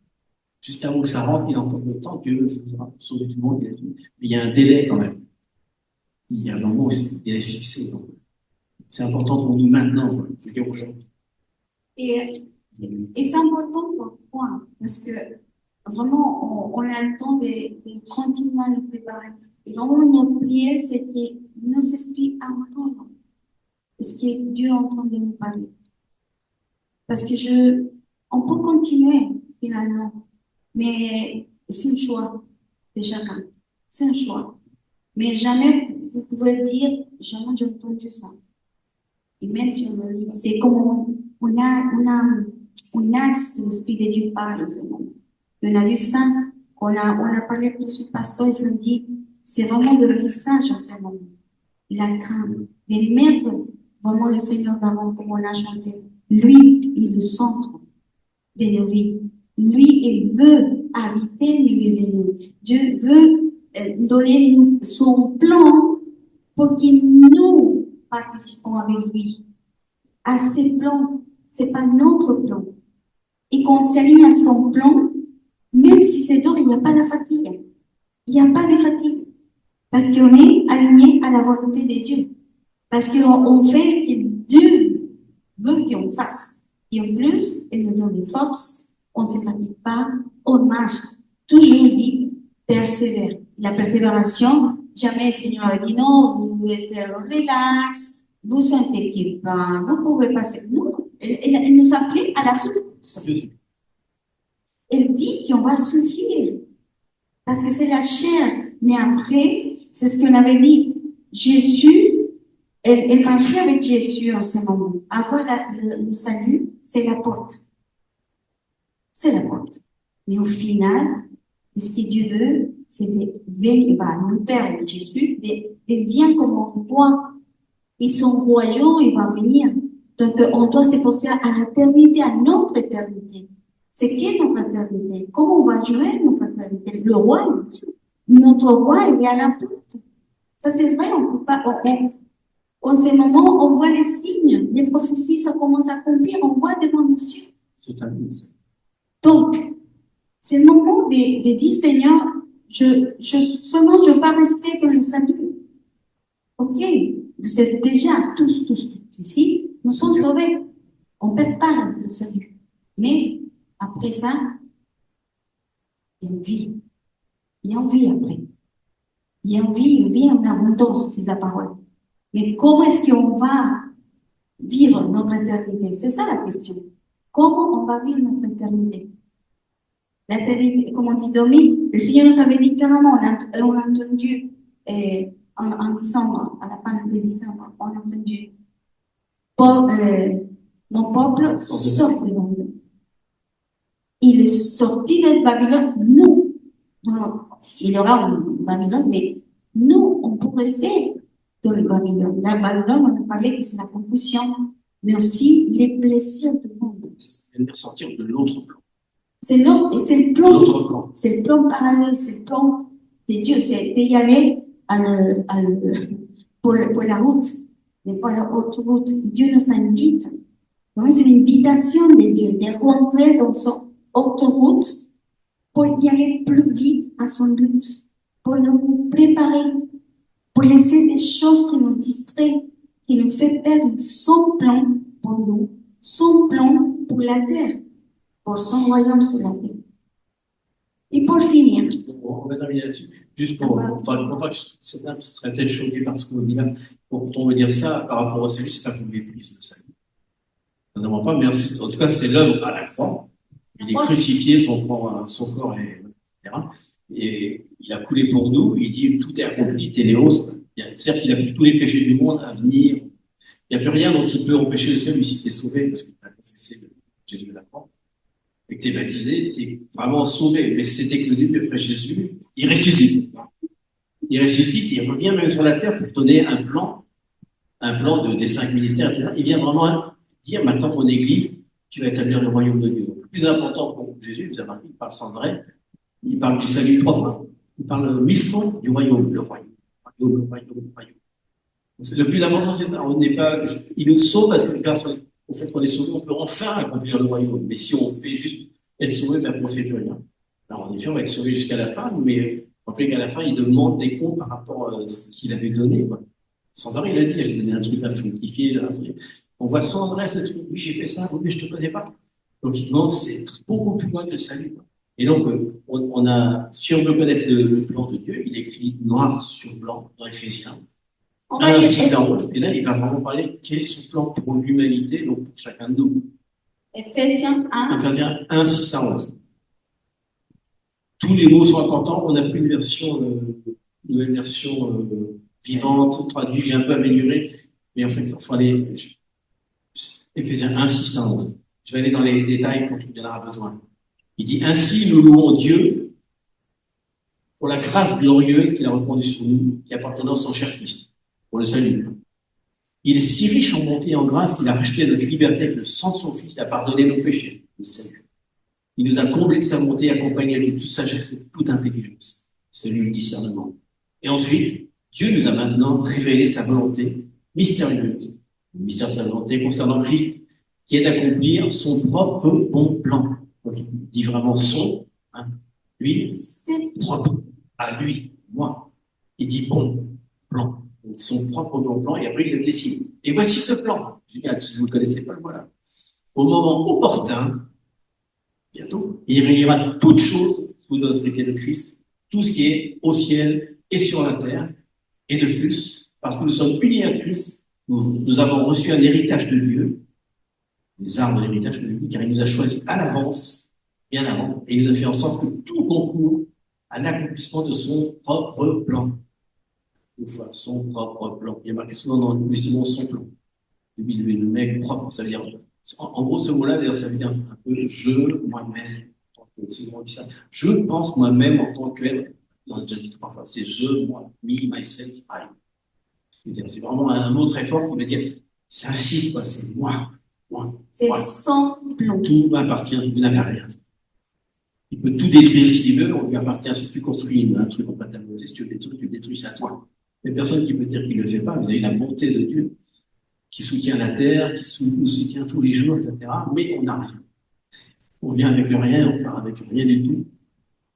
Juste avant que ça rentre, il y a encore le temps. Dieu voudra sauver tout le monde. Mais il y a un délai quand même. Il y a un moment où il est fixé. Donc, c'est important pour nous maintenant, je veux dire aujourd'hui. Et c'est important pourquoi? Parce que Vraiment, on a le temps de continuer à nous préparer. Et vraiment, notre prière, c'est que nos esprits entendent ce que Dieu est en train de nous parler. Parce que on peut continuer finalement, mais c'est un choix de chacun. C'est un choix. Mais jamais vous pouvez dire, jamais j'ai entendu ça. Et même si on le lit, c'est comme on axe l'Esprit de Dieu parle aux hommes. On a vu ça, on a parlé avec le pasteur, ils ont dit, c'est vraiment le message en ce moment. La crainte, de mettre vraiment le Seigneur d'avant, comme on a chanté. Lui, il est le centre de nos vies. Lui, il veut habiter au milieu de nous. Dieu veut donner nous son plan pour que nous participons avec lui à ses plans. C'est pas notre plan. Et qu'on s'aligne à son plan, même si c'est dur, il n'y a pas la fatigue. Il n'y a pas de fatigue. Parce qu'on est aligné à la volonté de Dieu. Parce qu'on fait ce que Dieu veut qu'on fasse. Et en plus, il nous donne des forces. On ne se fatigue pas. On marche. Toujours dit, persévère. La persévération, jamais le Seigneur a dit non, vous êtes relax, vous sentez qu'il va, vous pouvez passer. Non, elle nous appelait à la souffrance. Elle dit qu'on va souffrir parce que c'est la chair. Mais après, c'est ce qu'on avait dit. Jésus, elle marchait avec Jésus en ce moment. Avoir le salut, c'est la porte. C'est la porte. Mais au final, ce que Dieu veut, c'est de venir, nous Père et Jésus, de vient comme un roi. Et son royaume, il va venir. Donc, on doit se poser à l'éternité, à notre éternité. C'est quelle notre éternité? Comment on va jouer notre éternité? Le roi, notre roi, il est à la porte. Ça, c'est vrai, on peut pas, en ce moment, on voit les signes, les prophéties, ça commence à accomplir, on voit devant nos yeux. Donc, c'est le moment de dire, Seigneur, seulement je ne veux pas rester pour le salut. Ok, vous êtes déjà tous ici, nous sommes sauvés. On ne perd pas le salut. Mais après ça, il y a une vie. Il y a une vie après. Il y a une vie en abondance, c'est la parole. Mais comment est-ce qu'on va vivre notre éternité? C'est ça la question. Comment on va vivre notre éternité? L'éternité, comme on dit Dominique, le Seigneur nous avait dit clairement, on a entendu en décembre, à la fin de décembre, on a entendu mon peuple sort de Babylone. Il est sorti de Babylone, nous, il y aura une Babylone, mais nous, on peut rester dans le Babylone. La Babylone, on a parlé que c'est la confusion, mais aussi les plaisirs du monde. Venir sortir de l'autre plan. C'est le plan. C'est le plan parallèle, c'est le plan de Dieu. C'est d'y aller pour la route, mais pas la haute route. Dieu nous invite. Donc, c'est une invitation de Dieu de rentrer dans son haute route pour y aller plus vite à son but, pour nous préparer, pour laisser des choses qui nous distraient, qui nous fait perdre son plan pour nous, son plan pour la terre, pour son royaume sur la terre. Et pour finir. On va terminer là-dessus. Juste pour pas que certains seraient peut-être choqués par ce qu'on dit là. Quand on veut dire ça par rapport au salut, c'est pas qu'on méprise le salut. Non, pas, mais en tout cas, c'est l'homme à la croix. Il est crucifié, son corps est, etc. Et il a coulé pour nous. Il dit tout est accompli, téléos. C'est-à-dire qu'il a pris tous les péchés du monde à venir. Il n'y a plus rien dont il peut empêcher le salut si tu es sauvé parce que tu as confessé Jésus de la croix. Et que tu es baptisé, tu es vraiment sauvé. Mais c'était que le début, après Jésus, il ressuscite. Il ressuscite, il revient même sur la terre pour donner un plan des 5 ministères, etc. Il vient vraiment dire maintenant, mon Église, tu vas établir le royaume de Dieu. Donc, le plus important pour Jésus, vous avez remarqué, il parle sans arrêt, il parle du salut 3 fois, il parle 1000 fois du royaume, le royaume. Donc, le plus important, c'est ça. On n'est pas, il nous sauve parce que grâce au fait qu'on est sauvé, on peut enfin accomplir le royaume. Mais si on fait juste être sauvé, ben, on ne fait plus rien. Alors, en effet, on va être sauvé jusqu'à la fin, mais rappelez qu'à la fin, il demande des comptes par rapport à ce qu'il avait donné. Sans arrêt, il a dit, j'ai donné un truc à fructifier, un truc. On voit sans arrêt ce truc, oui, j'ai fait ça, oui, mais je te connais pas. Donc, il demande, c'est beaucoup plus loin que le salut. Et donc, si on veut connaître le plan de Dieu, il est écrit noir sur blanc dans Éphésiens On va 1, lire 6 à 11. Et là, il va vraiment parler quel est son plan pour l'humanité, donc pour chacun de nous. Éphésiens 1. Éphésiens 1, 6 à 11. Tous les mots sont importants. On a pris nouvelle version vivante, traduite, j'ai un peu amélioré. Mais en fait, il faut aller Éphésiens 1, 6 à 11. Je vais aller dans les détails quand il y en aura besoin. Il dit, ainsi nous louons Dieu pour la grâce glorieuse qu'il a répandue sur nous, qui appartenant à son cher Fils, pour le salut. Il est si riche en bonté et en grâce qu'il a racheté notre liberté avec le sang de son Fils et a pardonné nos péchés, le salut. Il nous a comblés de sa bonté, accompagnés de toute sagesse et de toute intelligence. C'est lui le discernement. Et ensuite, Dieu nous a maintenant révélé sa volonté mystérieuse, le mystère de sa volonté concernant Christ, qui est d'accomplir son propre bon plan. Donc, il dit vraiment son, hein, lui, propre, à lui, moi. Il dit bon plan, donc son propre bon plan, et après il le dessine. Et voici ce plan. Génial, si vous ne le connaissez pas, voilà. Au moment opportun, bientôt, il réunira toutes choses sous l'autorité de Christ, tout ce qui est au ciel et sur la terre, et de plus, parce que nous sommes unis à Christ, nous avons reçu un héritage de Dieu, les armes de l'héritage de Dieu, car il nous a choisis à l'avance, bien avant, et il nous a fait en sorte que tout concourt à l'accomplissement de son propre plan. Une fois, son propre plan. Il y a marqué souvent dans le second son plan. Le mec propre, ça veut dire. En gros, ce mot-là, d'ailleurs, ça veut dire un peu je, moi-même. Souvent on dit ça. Je pense moi-même en tant que. On a déjà dit trois fois. C'est je, moi, me, myself, I. C'est vraiment un mot très fort qui veut dire. Ça insiste, quoi. C'est moi, moi. C'est moi. son plan. Tout m'appartient. Vous n'avez rien. Il peut tout détruire s'il veut. On lui appartient. Si tu construis un truc en pâte à modeler, si tu le détruis, c'est à toi. Il n'y a personne qui peut dire qu'il ne le fait pas. Vous avez la bonté de Dieu qui soutient la terre, qui nous soutient tous les jours, etc. Mais on n'a rien. On vient avec rien, on part avec rien du tout.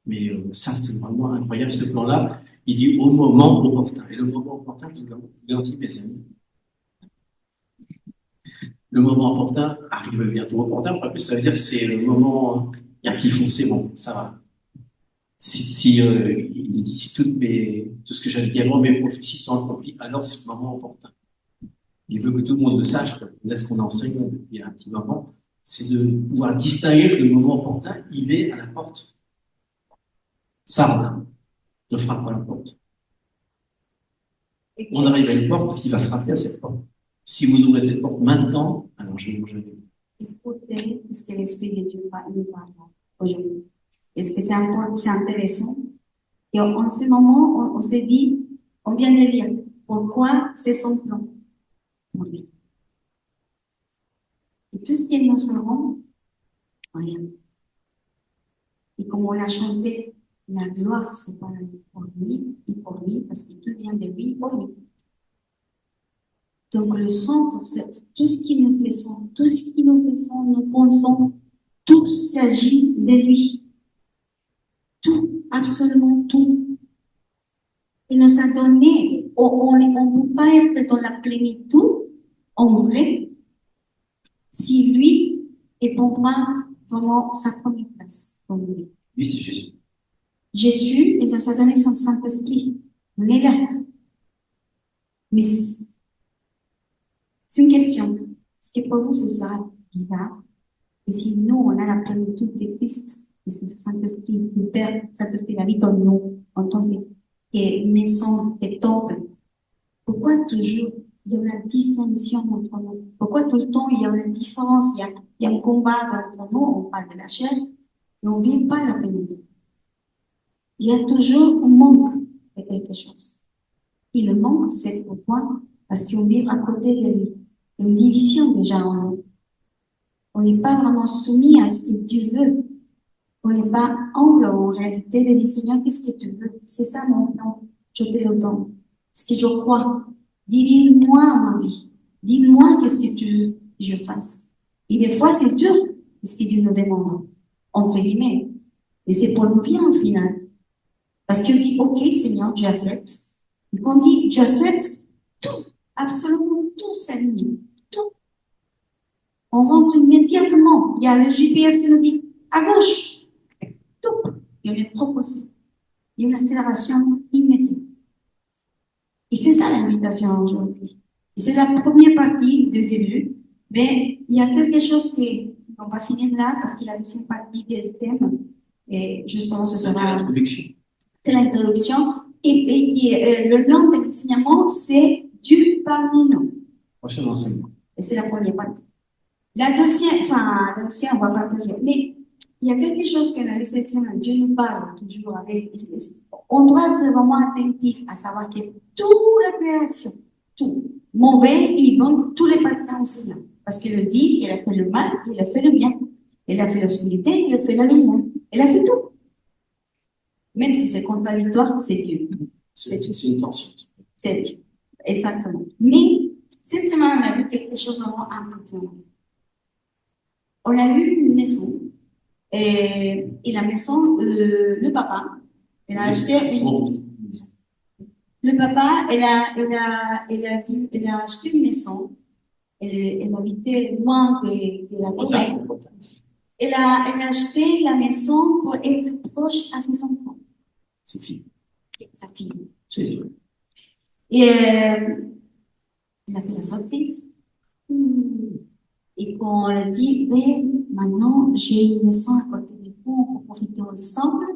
Mais ça, c'est vraiment incroyable, ce plan-là. Il dit au moment opportun. Et le moment opportun, je vous garantis, mes amis, le moment opportun arrive bientôt. Opportun, en plus, ça veut dire que c'est le moment, il y a qui font, c'est bon, ça va. Il dit, si tout ce que j'avais dit avant, mes prophéties sont accomplies, alors c'est le moment opportun. Il veut que tout le monde le sache, là ce qu'on enseigne depuis un petit moment, c'est de pouvoir distinguer que le moment opportun, il est à la porte. Sarde, ne frappe pas la porte. On arrive à une porte parce qu'il va frapper à cette porte. Si vous ouvrez cette porte maintenant, alors je vais manger avec vous. Écoutez ce que l'Esprit de Dieu nous parle aujourd'hui. Est-ce que c'est intéressant? Et en ce moment, on s'est dit, on vient de lire, pourquoi c'est son plan pour lui. Et tout ce qu'il nous rend, rien. Et comme on a chanté, la gloire, c'est pas pour lui et pour lui, parce que tout vient de lui pour lui. Donc le centre, tout ce qui nous fait son, tout ce qui nous fait son, nous pensons, tout s'agit de lui. Tout, absolument tout. Il nous a donné, on ne peut pas être dans la plénitude, en vrai, si lui est pour moi vraiment sa première place pour lui. Lui, c'est Jésus. Jésus, il nous a donné son Saint-Esprit. On est là. Mais c'est une question. Est-ce que pour vous, ce sera bizarre? Et si nous, on a la plénitude de Christ, et c'est le Saint-Esprit, le Père, Saint-Esprit habite en nous, en tant que maison et temple, pourquoi toujours il y a une distinction entre nous? Pourquoi tout le temps il y a une différence, il y a un combat entre nous, on parle de la chair, mais on ne vit pas la plénitude. Il y a toujours un manque de quelque chose. Et le manque, c'est pourquoi? Parce qu'on vit à côté de lui. Il y a une division déjà en nous. On n'est pas vraiment soumis à ce que Dieu veut. On n'est pas humble en réalité de dire, Seigneur, qu'est-ce que tu veux? C'est ça mon plan. Je te le donne. Ce que je crois. Dis-moi ma vie. Dis-moi qu'est-ce que tu veux que je fasse. Et des fois, c'est dur, ce que Dieu nous demande, entre guillemets. Mais c'est pour nous bien au final. Parce qu'on dit, OK, Seigneur, j'accepte. Et qu'on dit, j'accepte, tout, absolument tout s'aligne. Tout. On rentre immédiatement. Il y a le GPS qui nous dit, à gauche. Tout et on est propulsé. Il y a une accélération immédiate. Et c'est ça l'invitation aujourd'hui. Et c'est la première partie du début, mais il y a quelque chose qui, on va finir là parce qu'il y a la deuxième partie des thèmes, et justement ce C'était sera l'introduction. l'introduction, et qui est, le nom de l'enseignement, c'est du parmi nous. Prochain enseignement. Et c'est la première partie. La deuxième, on va partager. Mais il y a quelque chose que dans le septième, Dieu nous parle toujours avec. On doit être vraiment attentif à savoir que toute la création, tout, mauvais et bon, tous les parties au Seigneur. Parce qu'il le dit, il a fait le mal, il a fait le bien. Il a fait l'obscurité, il a fait la lumière. Il a fait tout. Même si c'est contradictoire, c'est Dieu. C'est une tension. C'est Dieu. Exactement. Mais cette semaine, on a vu quelque chose de vraiment important. On a eu une maison. Et la maison, le papa, il a acheté le papa, il a acheté une maison. Elle habitait loin de la tour. Elle a acheté la maison pour être proche à ses enfants. Ses filles. Sa fille. Ses filles. Et il a fait la surprise. Et quand on a dit, mais maintenant j'ai une maison à côté de vous, on peut profiter ensemble.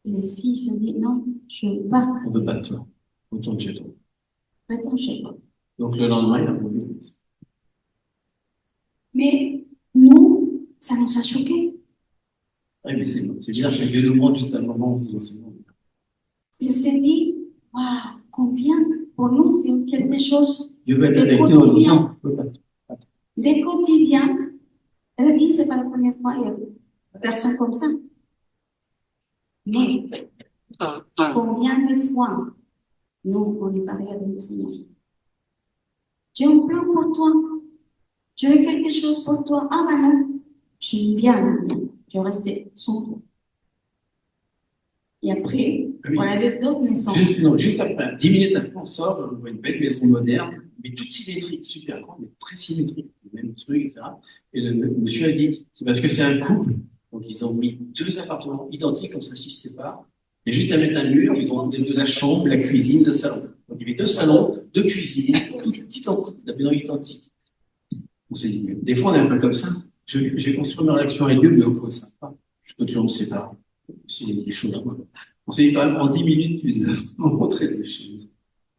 Les filles se disent, non, je ne veux pas. On ne veut pas de toi. Retourne chez toi. Retourne chez toi. Donc le lendemain, il a promis. Mais nous, ça nous a choqués. Oui, mais c'est bizarre que Dieu nous montre juste à un moment où c'est bon. Il s'est dit, waouh, combien pour nous c'est quelque chose Dieu veut être de avec nous. quotidien. Non, Des quotidiens. Elle a dit, c'est pas la première fois, il y a personne comme ça. Mais combien de fois nous, on est pareil avec le Seigneur. J'ai un plan pour toi. J'ai quelque chose pour toi. Ah, ben non, j'aime bien. Je reste sans toi. Et après, on avait d'autres maisons. Juste après, 10 minutes après, on sort, on voit une belle maison moderne, mais toute symétrique, super grande, mais très symétrique, le même truc, etc. Et le monsieur a dit, c'est parce que c'est un couple, donc ils ont mis 2 appartements identiques, comme ça, s'ils se séparent. Et juste à mettre un mur, ils ont de la chambre, la cuisine, le salon. Donc il y avait 2 salons, 2 cuisines, tout identique, la maison identique. On s'est dit, des fois on est un peu comme ça. J'ai construit ma relation avec Dieu, mais au quoi ça va. Je peux toujours me séparer. C'est des choses à moi. On s'est dit quand même en 10 minutes, tu dois montrer des choses.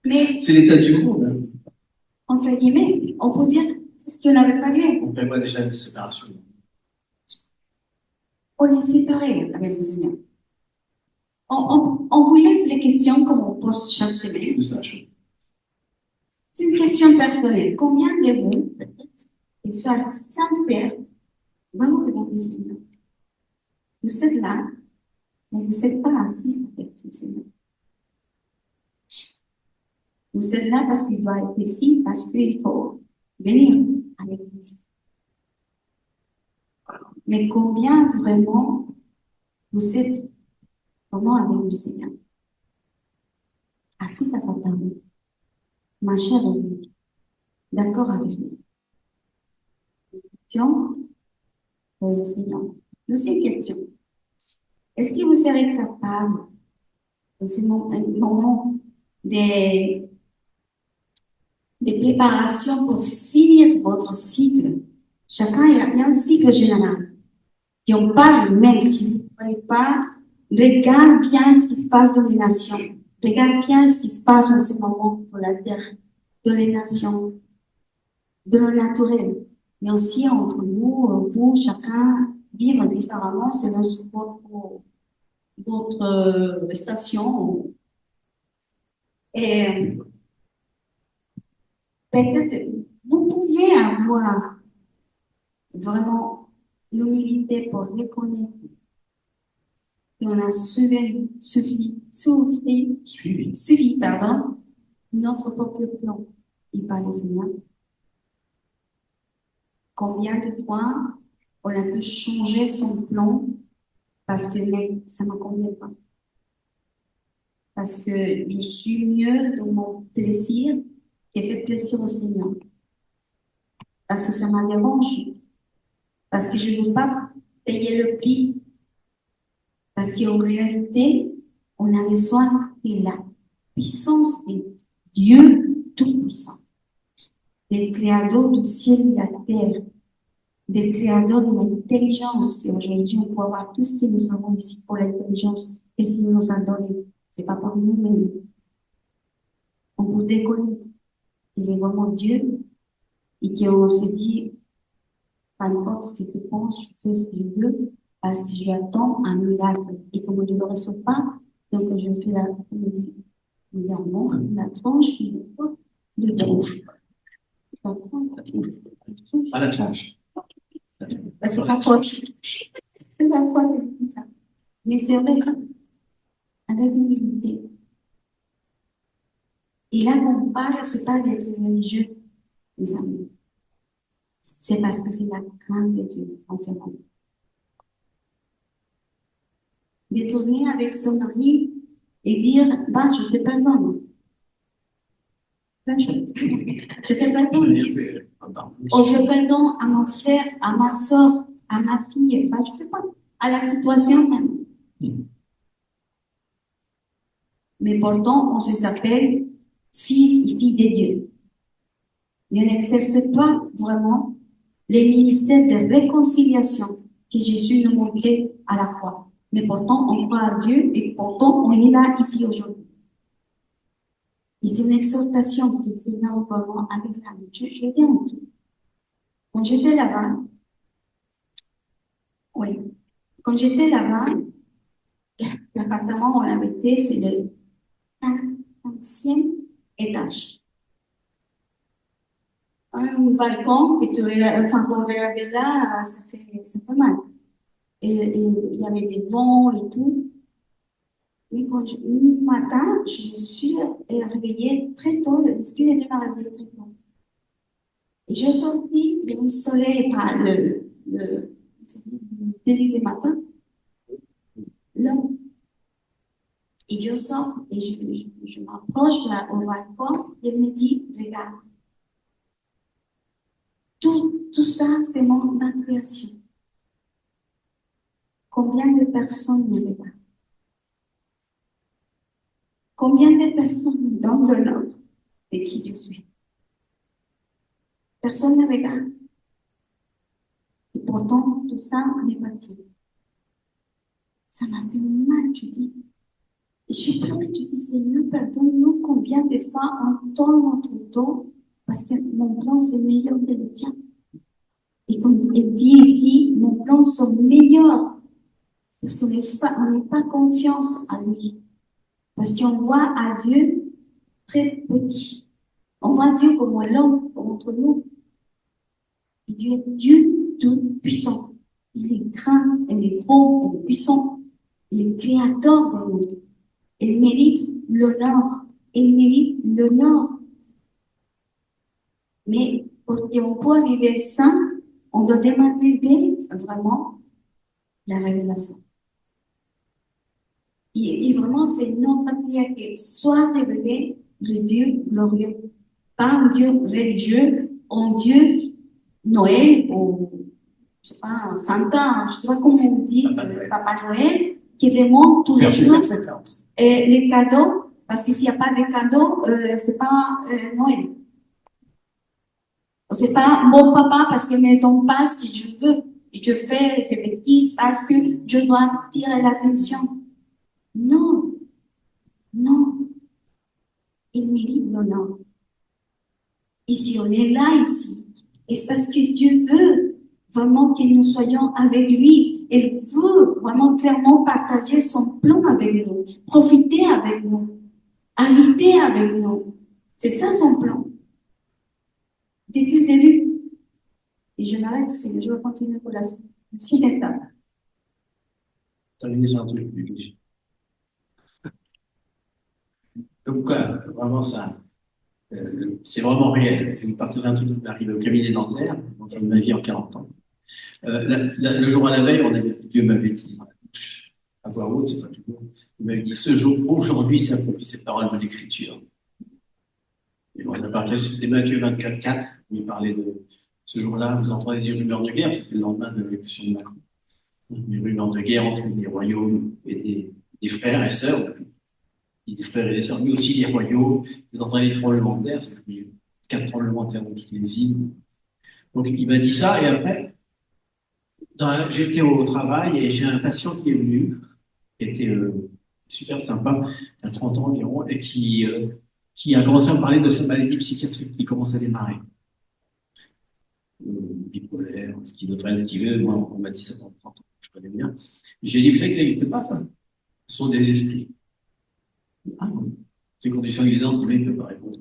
Mais c'est l'état du monde. Hein. Entre guillemets, on peut dire ce qu'on avait parlé. On prévoit déjà une séparation. On est séparés avec le Seigneur. On vous laisse les questions comme on pose chaque semaine. C'est une question personnelle. Combien de vous, peut-être, qu'ils soient sincères, vraiment devant le Seigneur? Vous êtes là, mais vous n'êtes pas assis avec le Seigneur. Vous êtes là parce qu'il doit être ici, parce qu'il faut venir à l'église. Mais combien vraiment vous êtes vraiment avec le Seigneur? Assis à sa table, marcher avec lui, d'accord avec lui. Question pour le Seigneur. Deuxième question. Est-ce que vous serez capable, dans ce moment des préparations pour finir votre cycle? Chacun, il y a un cycle général. Et on parle, même si vous ne voyez pas, regarde bien ce qui se passe dans les nations. Regarde bien ce qui se passe en ce moment dans la terre, dans les nations, dans le naturel. Mais aussi entre nous, vous, chacun, vivre différemment selon votre station. Et peut-être, vous pouvez avoir vraiment l'humilité pour reconnaître qu'on a suivi notre propre plan et pas le Seigneur. Combien de fois on a pu changer son plan parce que ça ne me convient pas. Parce que je suis mieux dans mon plaisir qui fait plaisir au Seigneur. Parce que ça me dérange. Parce que je ne veux pas payer le prix. Parce qu'en réalité, on a besoin de la puissance de Dieu Tout-Puissant, del Créateur du ciel et de la terre, del Créateur de l'intelligence. Et aujourd'hui, on peut avoir tout ce que nous avons ici pour l'intelligence, et s'il nous a donné. C'est pas pour nous-mêmes. On peut décoller. Il est vraiment Dieu, et qu'on se dit, peu importe ce que tu penses, je fais ce que je veux, parce que j'attends un miracle. Et comme je ne le reçois pas, donc je fais la tranche, le tranche. À la tranche. C'est sa faute. C'est sa faute. Mais c'est vrai, avec humilité. Et là, qu'on parle, c'est pas d'être religieux, mes amis. C'est parce que c'est la crainte de Dieu en ce moment. De tourner avec son mari et dire, bah, je te pardonne. Plein de choses. Je te pardonne. Ou je pardonne à mon frère, à ma soeur, à ma fille, bah, je sais pas, à la situation même. Mais pourtant, on se s'appelle fils et filles de Dieu. Il n'exerce pas vraiment les ministères de réconciliation que Jésus nous montrait à la croix. Mais pourtant, on croit à Dieu et pourtant, on est là ici aujourd'hui. Et c'est une exhortation que le Seigneur vraiment avec la je vais dire un truc. Quand j'étais là-bas, oui, quand j'étais là-bas, l'appartement où on habitait, c'est le 5e étage. Un balcon que tu regardes, enfin, quand on regardait là, ça fait mal. Et il y avait des vents et tout. Mais un matin, je me suis réveillée très tôt, l'Esprit de Dieu m'a réveillée très tôt. Et je sortis, il y avait un soleil, enfin, le début du matin, là. Et je sors et je m'approche au balcon et elle me dit, regarde, tout ça, c'est ma création. Combien de personnes me regardent? Combien de personnes me donnent l'honneur de qui je suis? Personne ne regarde. Et pourtant, tout ça m'est parti. Ça m'a fait mal, je dis. Et je parle, je dis, Seigneur, pardonne-nous combien de fois on tourne notre dos parce que mon plan, c'est meilleur que le tien. Et comme il dit ici, nos plans sont meilleurs parce qu'on n'est pas confiance à lui. Parce qu'on voit à Dieu très petit. On voit Dieu comme l'homme entre nous. Et Dieu est Dieu tout puissant. Il est grand, il est gros, il est puissant. Il est créateur de nous. Il mérite l'honneur. Il mérite l'honneur. Mais pour qu'on puisse arriver à ça, on doit demander vraiment la révélation. Et vraiment, c'est notre prière que soit révélé le Dieu glorieux, pas un Dieu religieux, un Dieu Noël ou, je sais pas, Santa, je sais pas comment vous dites, Papa Noël, qui demande tous les jours les cadeaux, parce que s'il n'y a pas de cadeaux, c'est pas Noël. C'est pas mon papa parce qu'il ne donne pas ce que je veux. Et je fais des bêtises parce que je dois attirer l'attention. Non, non. Il mérite l'honneur. Et si on est là ici, et c'est parce que Dieu veut vraiment que nous soyons avec lui. Il veut vraiment clairement partager son plan avec nous, profiter avec nous, habiter avec nous. C'est ça son plan. Depuis le début. Et je m'arrête, je vais continuer pour la suite étape. Terminer sur un truc plus léger. Donc, vraiment, ça, c'est vraiment réel. Je vais vous partager un truc qui m'est arrivé au cabinet dentaire, dans de ma vie en 40 ans. Le jour à la veille, Dieu m'avait dit, à voix haute, c'est pas toujours, il m'avait dit, ce jour, aujourd'hui, c'est accompli cette parole de l'Écriture. Et on a partagé, c'était Matthieu 24, 4, où il parlait de ce jour-là, vous entendez des rumeurs de guerre, c'était le lendemain de l'élection de Macron. une rumeur de guerre entre des royaumes et des frères et sœurs, des frères et des sœurs, mais aussi les royaumes. Vous entendez les tremblements de terre, parce qu'il y a 4 tremblements de terre dans toutes les îles. Donc il m'a dit ça, et après, j'étais au travail et j'ai un patient qui est venu, qui était super sympa, il y a 30 ans environ, et qui a commencé à me parler de sa maladie psychiatrique qui commence à démarrer. Bipolaire, schizophrène, ce qu'il veut. Moi, on m'a dit ça dans 30 ans, je connais bien. J'ai dit, vous savez que ça n'existe pas, ça. Ce sont des esprits. Ah non. C'est conditions d'évidence, le mec ne peut pas répondre.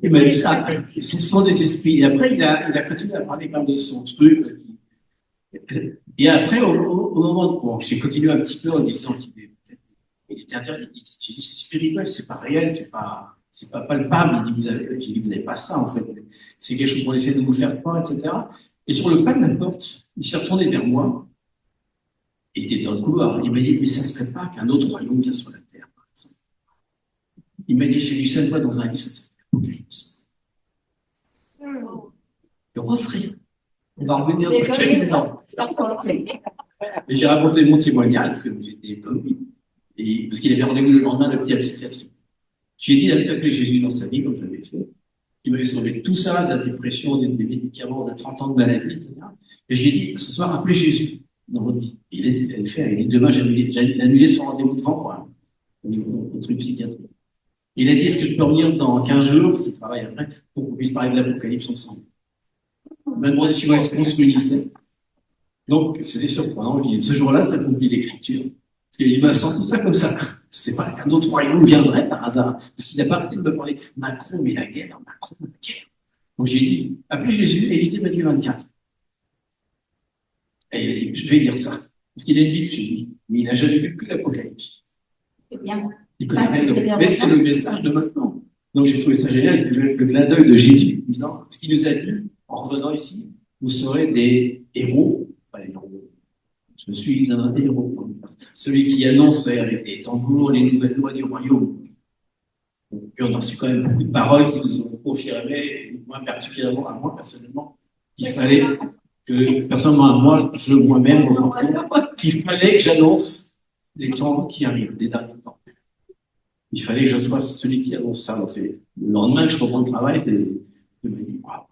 Il m'a dit ça. Ce sont des esprits. Et après, il a continué à parler comme de son truc. Et après, au moment où j'ai continué un petit peu en disant qu'il était interdit, j'ai dit, c'est spirituel, c'est pas réel, c'est pas palpable. Il dit, j'ai dit, vous n'avez pas ça, en fait. C'est quelque chose qu'on essaie de vous faire croire, etc. Et sur le pas de la porte, il s'est retourné vers moi. Il était dans le couloir. Il m'a dit, mais ça serait pas qu'un autre royaume vient sur la terre, par exemple. Il m'a dit, j'ai lu ça une fois dans un livre, ça s'appelle Apocalypse. Le refrain. On va revenir au précédent. Et j'ai raconté mon témoignage, que j'étais comme lui. Et, parce qu'il avait rendez-vous le lendemain à l'hôpital psychiatrique. J'ai dit, il avait appelé Jésus dans sa vie, comme je l'avais fait. Il m'avait sauvé tout ça, de la dépression, des médicaments, de 30 ans de maladie, etc. Et j'ai dit, ce soir, appelez Jésus dans votre vie. Et il a dit qu'il allait le faire. Il a dit, demain, j'ai annulé son rendez-vous devant moi, au truc psychiatrique. Il a dit, est-ce que je peux revenir dans 15 jours, parce qu'il travaille après, pour qu'on puisse parler de l'Apocalypse ensemble. Il m'a demandé si moi, est-ce qu'on se réunissait. Donc, c'était surprenant. Je dis, ce jour-là, ça accomplit l'écriture. Parce qu'il m'a senti ça comme ça. C'est pas qu'un autre royaume viendrait par hasard. Parce qu'il n'a pas arrêté de me parler. Macron, mais la guerre, Macron, la guerre. Donc j'ai dit, appelez Jésus et lisez Matthieu 24. Et il a dit, je vais lire ça. Parce qu'il a une Bible chez lui. Mais il n'a jamais lu que l'Apocalypse. C'est bien. Il connaît rien d'autre. Mais c'est le message de maintenant. Donc j'ai trouvé ça génial, le clin d'œil de Jésus, disant, ce qu'il nous a dit, en revenant ici, vous serez des héros. Pas des héros. Je suis un héros. Celui qui annonce avec des tambours les nouvelles lois du royaume. Donc, on a reçu quand même beaucoup de paroles qui nous ont confirmé, moi particulièrement à moi personnellement, qu'il fallait que, personnellement à moi, moi-même, qu'il fallait que j'annonce les temps qui arrivent, les derniers temps. Il fallait que je sois celui qui annonce ça. Donc, le lendemain que je reprends le travail, je me dis, waouh.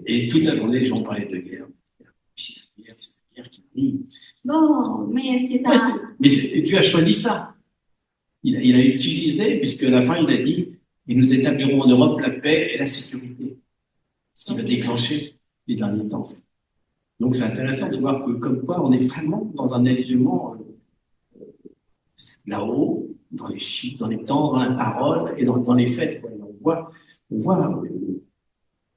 Et toute la journée, les gens parlaient de guerre. C'est la guerre qui arrive. Bon, mais est-ce que ça... Mais Dieu a choisi ça. Il a utilisé, puisque à la fin, il a dit, et nous établirons en Europe la paix et la sécurité. Ce qui va déclencher les derniers temps, en fait. Donc, c'est intéressant de voir que, comme quoi, on est vraiment dans un alignement là-haut, dans les chiffres, dans les temps, dans la parole et dans les faits. Quoi. On voit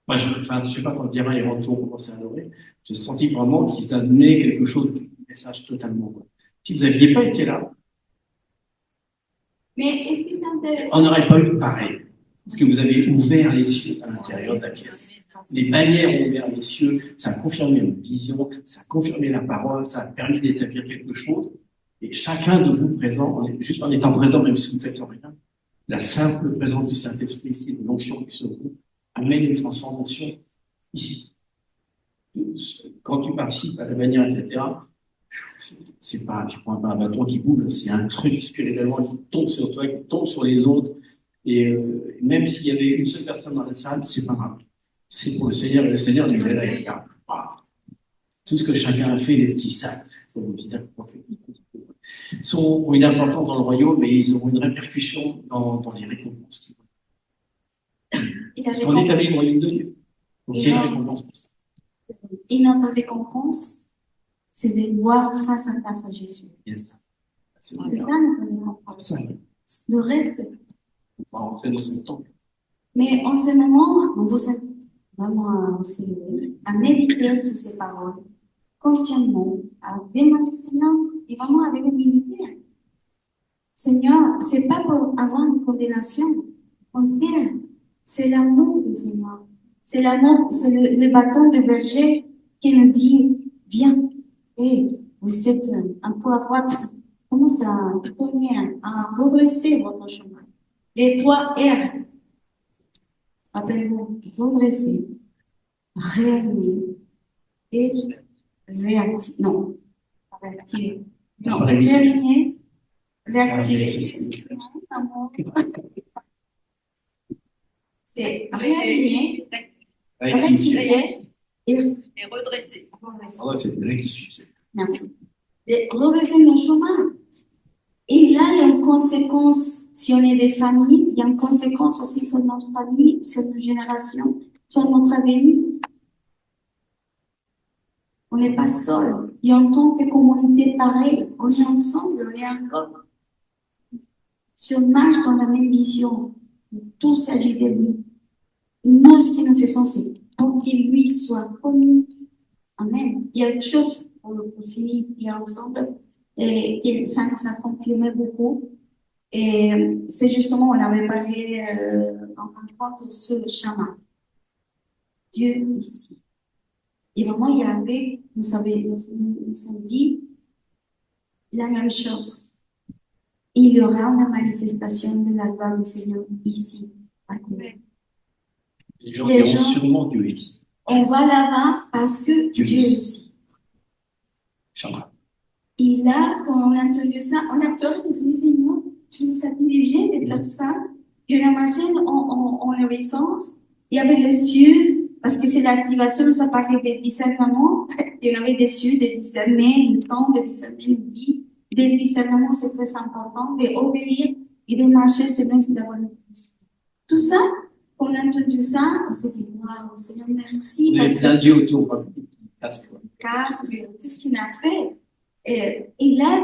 moi, je sais pas quand Dira et Ranto ont commencé à adorer, j'ai senti vraiment qu'ils amenaient quelque chose, un message totalement. Quoi. Si vous n'aviez pas été là, mais est-ce que c'est intéressant? On n'aurait pas eu pareil. Parce que vous avez ouvert les cieux à l'intérieur de la pièce. Les bannières ont ouvert les cieux, ça a confirmé une vision, ça a confirmé la parole, ça a permis d'établir quelque chose. Et chacun de vous présent, juste en étant présent, même si vous ne faites rien, la simple présence du Saint-Esprit, c'est une onction qui se vous amène une transformation ici. Quand tu participes à la bannière, etc., c'est pas, tu prends pas un bâton qui bouge, c'est un truc spirituellement qui tombe sur toi, qui tombe sur les autres. Et même s'il y avait une seule personne dans la salle, c'est pas grave. C'est pour le Seigneur, et le Seigneur nous dit là, il regarde. Tout ce que chacun a fait, les petits sacs, ont une importance dans le royaume, mais ils ont une répercussion dans les récompenses. On établit le royaume de Dieu. Donc il y a une récompense pour ça. Et notre récompense, c'est de voir face à face à Jésus. Yes. C'est ça notre récompense. Le reste, on va rentrer dans son temps. Mais en ce moment, on vous invite vraiment à vous élever, à méditer sur ces paroles, consciemment, à demander au Seigneur et vraiment avec humilité. Seigneur, c'est pas pour avoir une condamnation. On t'aime. C'est l'amour du Seigneur. C'est l'amour, c'est le bâton de berger qui nous dit, viens, et vous êtes un peu à droite. Commence à tourner, à redresser votre chemin. Les trois R. Rappelez-vous, redresser, réaligner, et réactive. Non, pas réactive. Non, Réviser. réaligner, réactiver. Réviser. C'est réaligner, Rectifier. rectifier et redresser. Ah ouais, c'est rectifier. merci. Et redresser nos chemins. Et là, il y a une conséquence, si on est des familles, il y a une conséquence aussi sur notre famille, sur nos générations, sur notre avenir. On n'est pas seul. Et en tant que communauté pareille, on est ensemble, on est un corps. Si on marche dans la même vision, tout s'agit de lui. Nous, ce que nous faisons, c'est pour qu'il lui soit connu. Amen. Il y a une chose, pour finir hier ensemble, et ça nous a confirmé beaucoup. Et c'est justement, on avait parlé en fin de compte de ce chemin. Dieu ici. Et vraiment, il y avait, nous ont dit la même chose. Il y aura une manifestation de la gloire du Seigneur ici, à Dieu. Les gens diront sûrement Dieu ici. On va là-bas parce que Dieu est ici. Chama. Et là, quand on a entendu ça, on a pleuré, on s'est dit, Seigneur, tu nous as dirigés de faire ça. Et on a marché en obéissance. Il y avait les cieux, parce que c'est l'activation, nous a parlé des discernements. Et on avait des cieux, de discerner le temps, de discerner une vie. Des discernements, c'est très important, d'obéir et de marcher selon ce que la volonté de Dieu. Tout ça, on a entendu ça, on s'est dit, waouh, Seigneur, merci. Les lundi autour, casque. Tout ce qu'il a fait. Et là,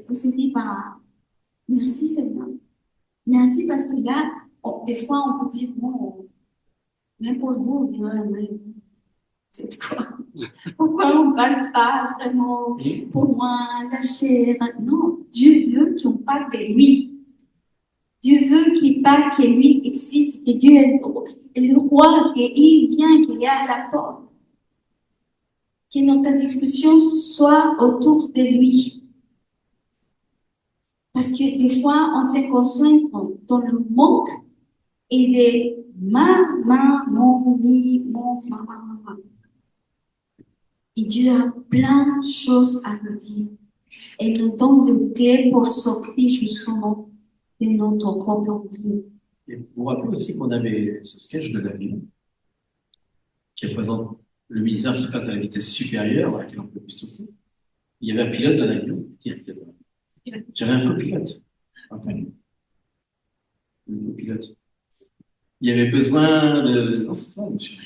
on s'est dit, bah, merci Seigneur. Merci parce que là, des fois, on peut dire, bon, même pour vous, vous direz, faites quoi? Pourquoi on ne parle pas vraiment pour moi, la chair? Non, Dieu veut qu'on parle de lui. Dieu veut qu'il parle que lui existe, que Dieu est le roi, qu'il vient, qu'il est à la porte. Que notre discussion soit autour de lui. Parce que des fois, on se concentre dans le manque et des mon, ma. Et Dieu a plein de choses à nous dire. Et nous donne le clé pour sortir justement de notre propre vie. Et vous vous rappelez aussi qu'on avait ce sketch de l'avion qui représente le ministère qui passe à la vitesse supérieure à laquelle on peut plus sauter. Il y avait un pilote dans l'avion. Qui est un pilote? J'avais un copilote. Un copilote. Il y avait besoin de... Non, c'est pas, monsieur.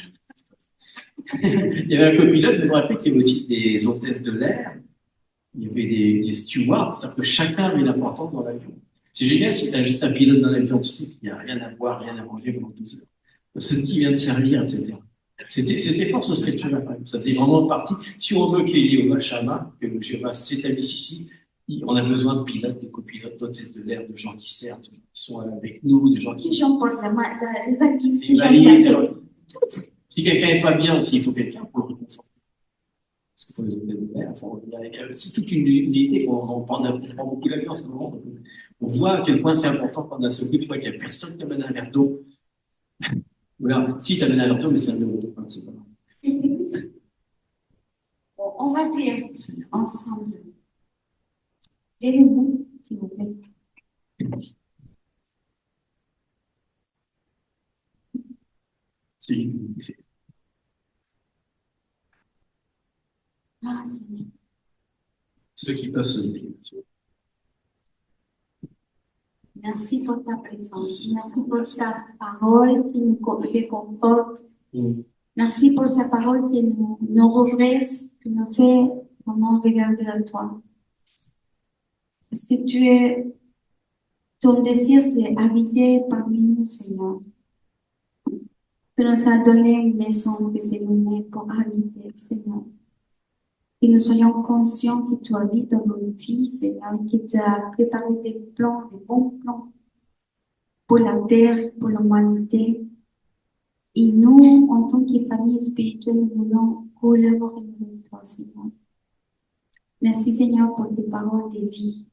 Il y avait un copilote, mais vous vous rappelez qu'il y avait aussi des hôtesses de l'air. Il y avait des stewards, c'est-à-dire que chacun avait une importance dans l'avion. C'est génial si tu as juste un pilote dans l'avion, tu sais qu'il n'y a rien à boire, rien à manger pendant 12 heures. Ce qui vient de servir, etc. C'était fort ce sketch-là, quand même. Ça faisait vraiment partie. Si on veut qu'il y ait au Vachama, que le Jéhovah s'établisse ici, on a besoin de pilotes, de copilotes, d'hôtesses de l'air, de gens qui servent, qui sont avec nous, des gens qui... Qui j'en porte les valises, les valises, si quelqu'un n'est pas bien aussi, il faut quelqu'un pour le réconforter. Parce que pour les hôtesses de l'air, il y a aussi toute une unité on prend beaucoup l'avion en ce moment. On voit à quel point c'est important quand on a ce but, tu vois qu'il n'y a personne qui amène un verre d'eau. Voilà, si tu amènes un verre d'eau, mais c'est un verre d'eau, c'est pas grave. On va prier ensemble. Levez-vous, s'il vous plaît. Ah, Seigneur. Ceux qui peuvent se lever. Merci pour ta présence. Merci pour ta parole qui nous réconforte. Merci pour sa parole qui nous redresse, qui nous fait vraiment regarder à toi. Parce que ton désir, c'est habiter parmi nous, Seigneur. Tu nous as donné une maison que c'est nommée pour habiter, Seigneur. Que nous soyons conscients que tu habites dans nos vies, Seigneur, et que tu as préparé des plans, des bons plans pour la terre, pour l'humanité. Et nous, en tant que famille spirituelle, nous voulons collaborer avec toi, Seigneur. Merci, Seigneur, pour tes paroles de vie.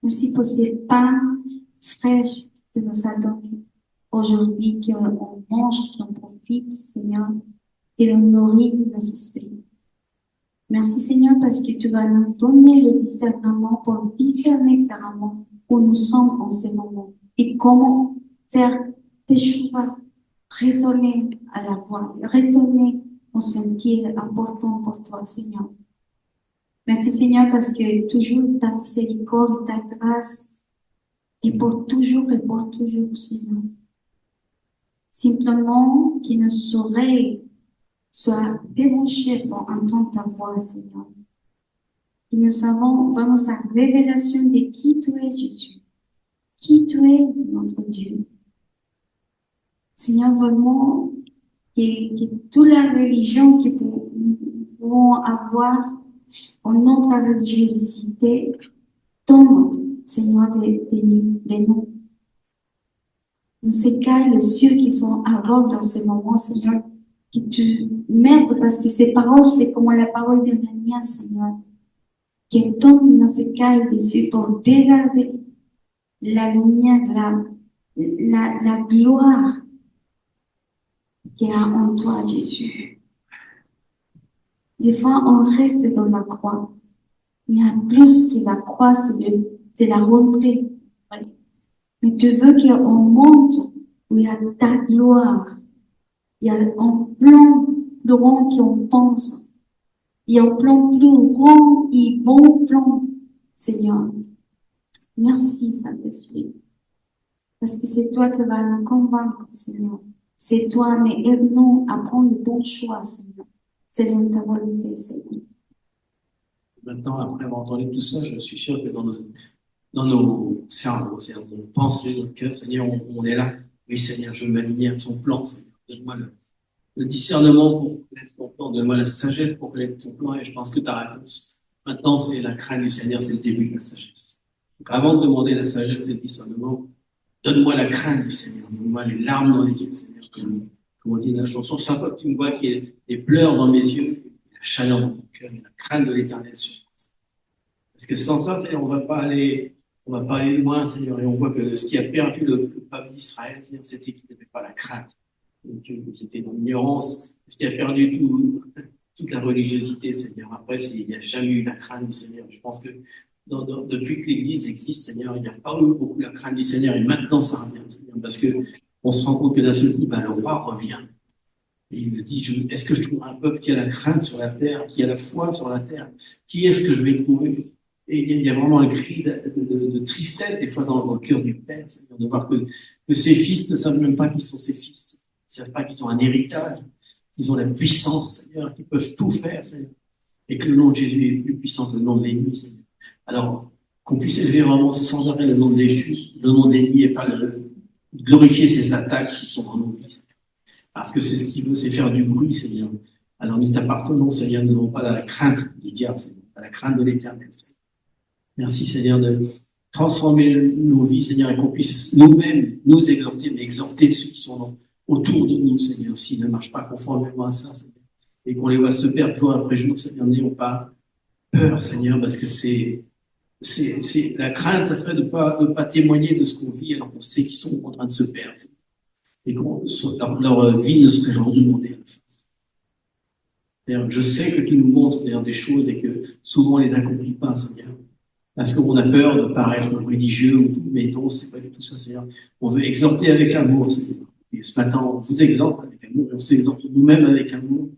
Merci pour ces pains fraîches que tu nous as donnés aujourd'hui, qu'on mange, qu'on profite, Seigneur, et on nourrit nos esprits. Merci Seigneur parce que tu vas nous donner le discernement pour discerner clairement où nous sommes en ce moment et comment faire tes choix, retourner à la voie, retourner au sentier important pour toi Seigneur. Merci Seigneur parce que toujours ta miséricorde, ta grâce est pour toujours et pour toujours Seigneur. Simplement que nos oreilles soient débranchées pour entendre ta voix Seigneur. Et nous avons vraiment sa révélation de qui tu es, Jésus. Qui tu es, notre Dieu. Seigneur, vraiment, que toute la religion que nous pouvons avoir en notre religiosité tombe, Seigneur, de nous. Nous écaille les cieux qui sont aveugles dans ce moment, Seigneur, que tu m'aides parce que ces paroles, c'est comme la parole d'Ananias, Seigneur. Que tombe nos écailles des yeux pour regarder la lumière, la gloire qu'il y a en toi, Jésus. Des fois, on reste dans la croix. Il y a plus que la croix, c'est la rentrée. Mais tu veux qu'on monte où il y a ta gloire. Il y a un plan plus grand qu'on pense. Il y a un plan plus grand et bon plan, Seigneur. Merci, Saint-Esprit. Parce que c'est toi qui vas nous convaincre, Seigneur. C'est toi, mais aide-nous à prendre le bon choix, Seigneur. Selon ta volonté, Seigneur. Maintenant, après avoir entendu tout ça, je suis sûr que dans nos cerveaux, c'est-à-dire dans nos pensées, dans notre cœur, Seigneur, on est là. Oui, Seigneur, je veux m'aligner à ton plan, Seigneur. Donne-moi le discernement pour connaître ton plan. Donne-moi la sagesse pour connaître ton plan. Et je pense que ta réponse, maintenant, c'est la crainte du Seigneur, c'est le début de la sagesse. Donc, avant de demander la sagesse et le discernement, donne-moi la crainte du Seigneur. Donne-moi les larmes dans les yeux, Seigneur. Comme on dit dans la chanson, chaque fois que tu me vois qu'il y a des pleurs dans mes yeux, la chaleur dans mon cœur, et la crainte de l'éternel sur moi. Parce que sans ça, Seigneur, on va pas aller loin, Seigneur. Et on voit que ce qui a perdu le peuple d'Israël, Seigneur, c'était qu'il n'avait pas la crainte. Ils étaient dans l'ignorance. Ce qui a perdu toute la religiosité, Seigneur. Après, il n'y a jamais eu la crainte du Seigneur. Je pense que depuis que l'Église existe, Seigneur, il n'y a pas eu beaucoup la crainte du Seigneur. Et maintenant, ça revient, Seigneur. Parce que on se rend compte que d'un seul coup, le roi revient. Et il me dit, est-ce que je trouve un peuple qui a la crainte sur la terre, qui a la foi sur la terre? Qui est-ce que je vais trouver? Et il y a vraiment un cri de tristesse, des fois, dans le cœur du Père, Seigneur, de voir que ses fils ne savent même pas qu'ils sont ses fils. Ils ne savent pas qu'ils ont un héritage, qu'ils ont la puissance, Seigneur, qu'ils peuvent tout faire, Seigneur. Et que le nom de Jésus est plus puissant que le nom de l'ennemi, Seigneur. Alors, qu'on puisse élever vraiment sans arrêt le nom de l'ennemi, et pas glorifier ses attaques qui sont dans nos vies, Seigneur. Parce que c'est ce qu'il veut, c'est faire du bruit, Seigneur. Alors, nous t'appartenons, Seigneur, nous n'avons pas la crainte du diable, Seigneur, pas la crainte de l'éternel, Seigneur. Merci, Seigneur, de transformer nos vies, Seigneur, et qu'on puisse nous-mêmes nous exhorter, mais exhorter ceux qui sont autour de nous, Seigneur, s'ils ne marchent pas conformément à ça, Seigneur. Et qu'on les voit se perdre jour après jour, Seigneur, n'ayons pas peur, Seigneur, parce que c'est la crainte, ça serait de pas témoigner de ce qu'on vit alors qu'on sait qu'ils sont en train de se perdre. Et que leur vie ne serait redemandée à la fin. Je sais que tu nous montres, Seigneur, des choses et que souvent on les accomplit pas, Seigneur. Parce qu'on a peur de paraître religieux ou tout, mais non, c'est pas du tout ça, Seigneur. On veut exhorter avec amour, Seigneur. Et ce matin, on vous exhorte avec amour, et on s'exhorte nous-mêmes avec amour,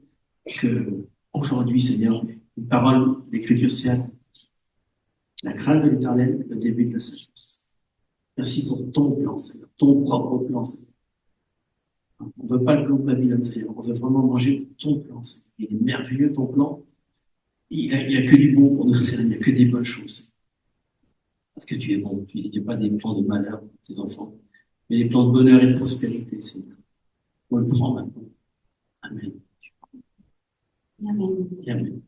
que aujourd'hui, Seigneur, une parole d'Écriture s'est accomplie. La crainte de l'Éternel, le début de la sagesse. Merci pour ton plan, Seigneur, ton propre plan, Seigneur. On ne veut pas le plan de Babylone, Seigneur. On veut vraiment manger ton plan, Seigneur. Il est merveilleux, ton plan. Il n'y a que du bon pour nous, Seigneur. Il n'y a que des bonnes choses. Parce que tu es bon. Tu n'as pas des plans de malheur pour tes enfants, mais des plans de bonheur et de prospérité, Seigneur. On le prend maintenant. Amen. Amen. Amen.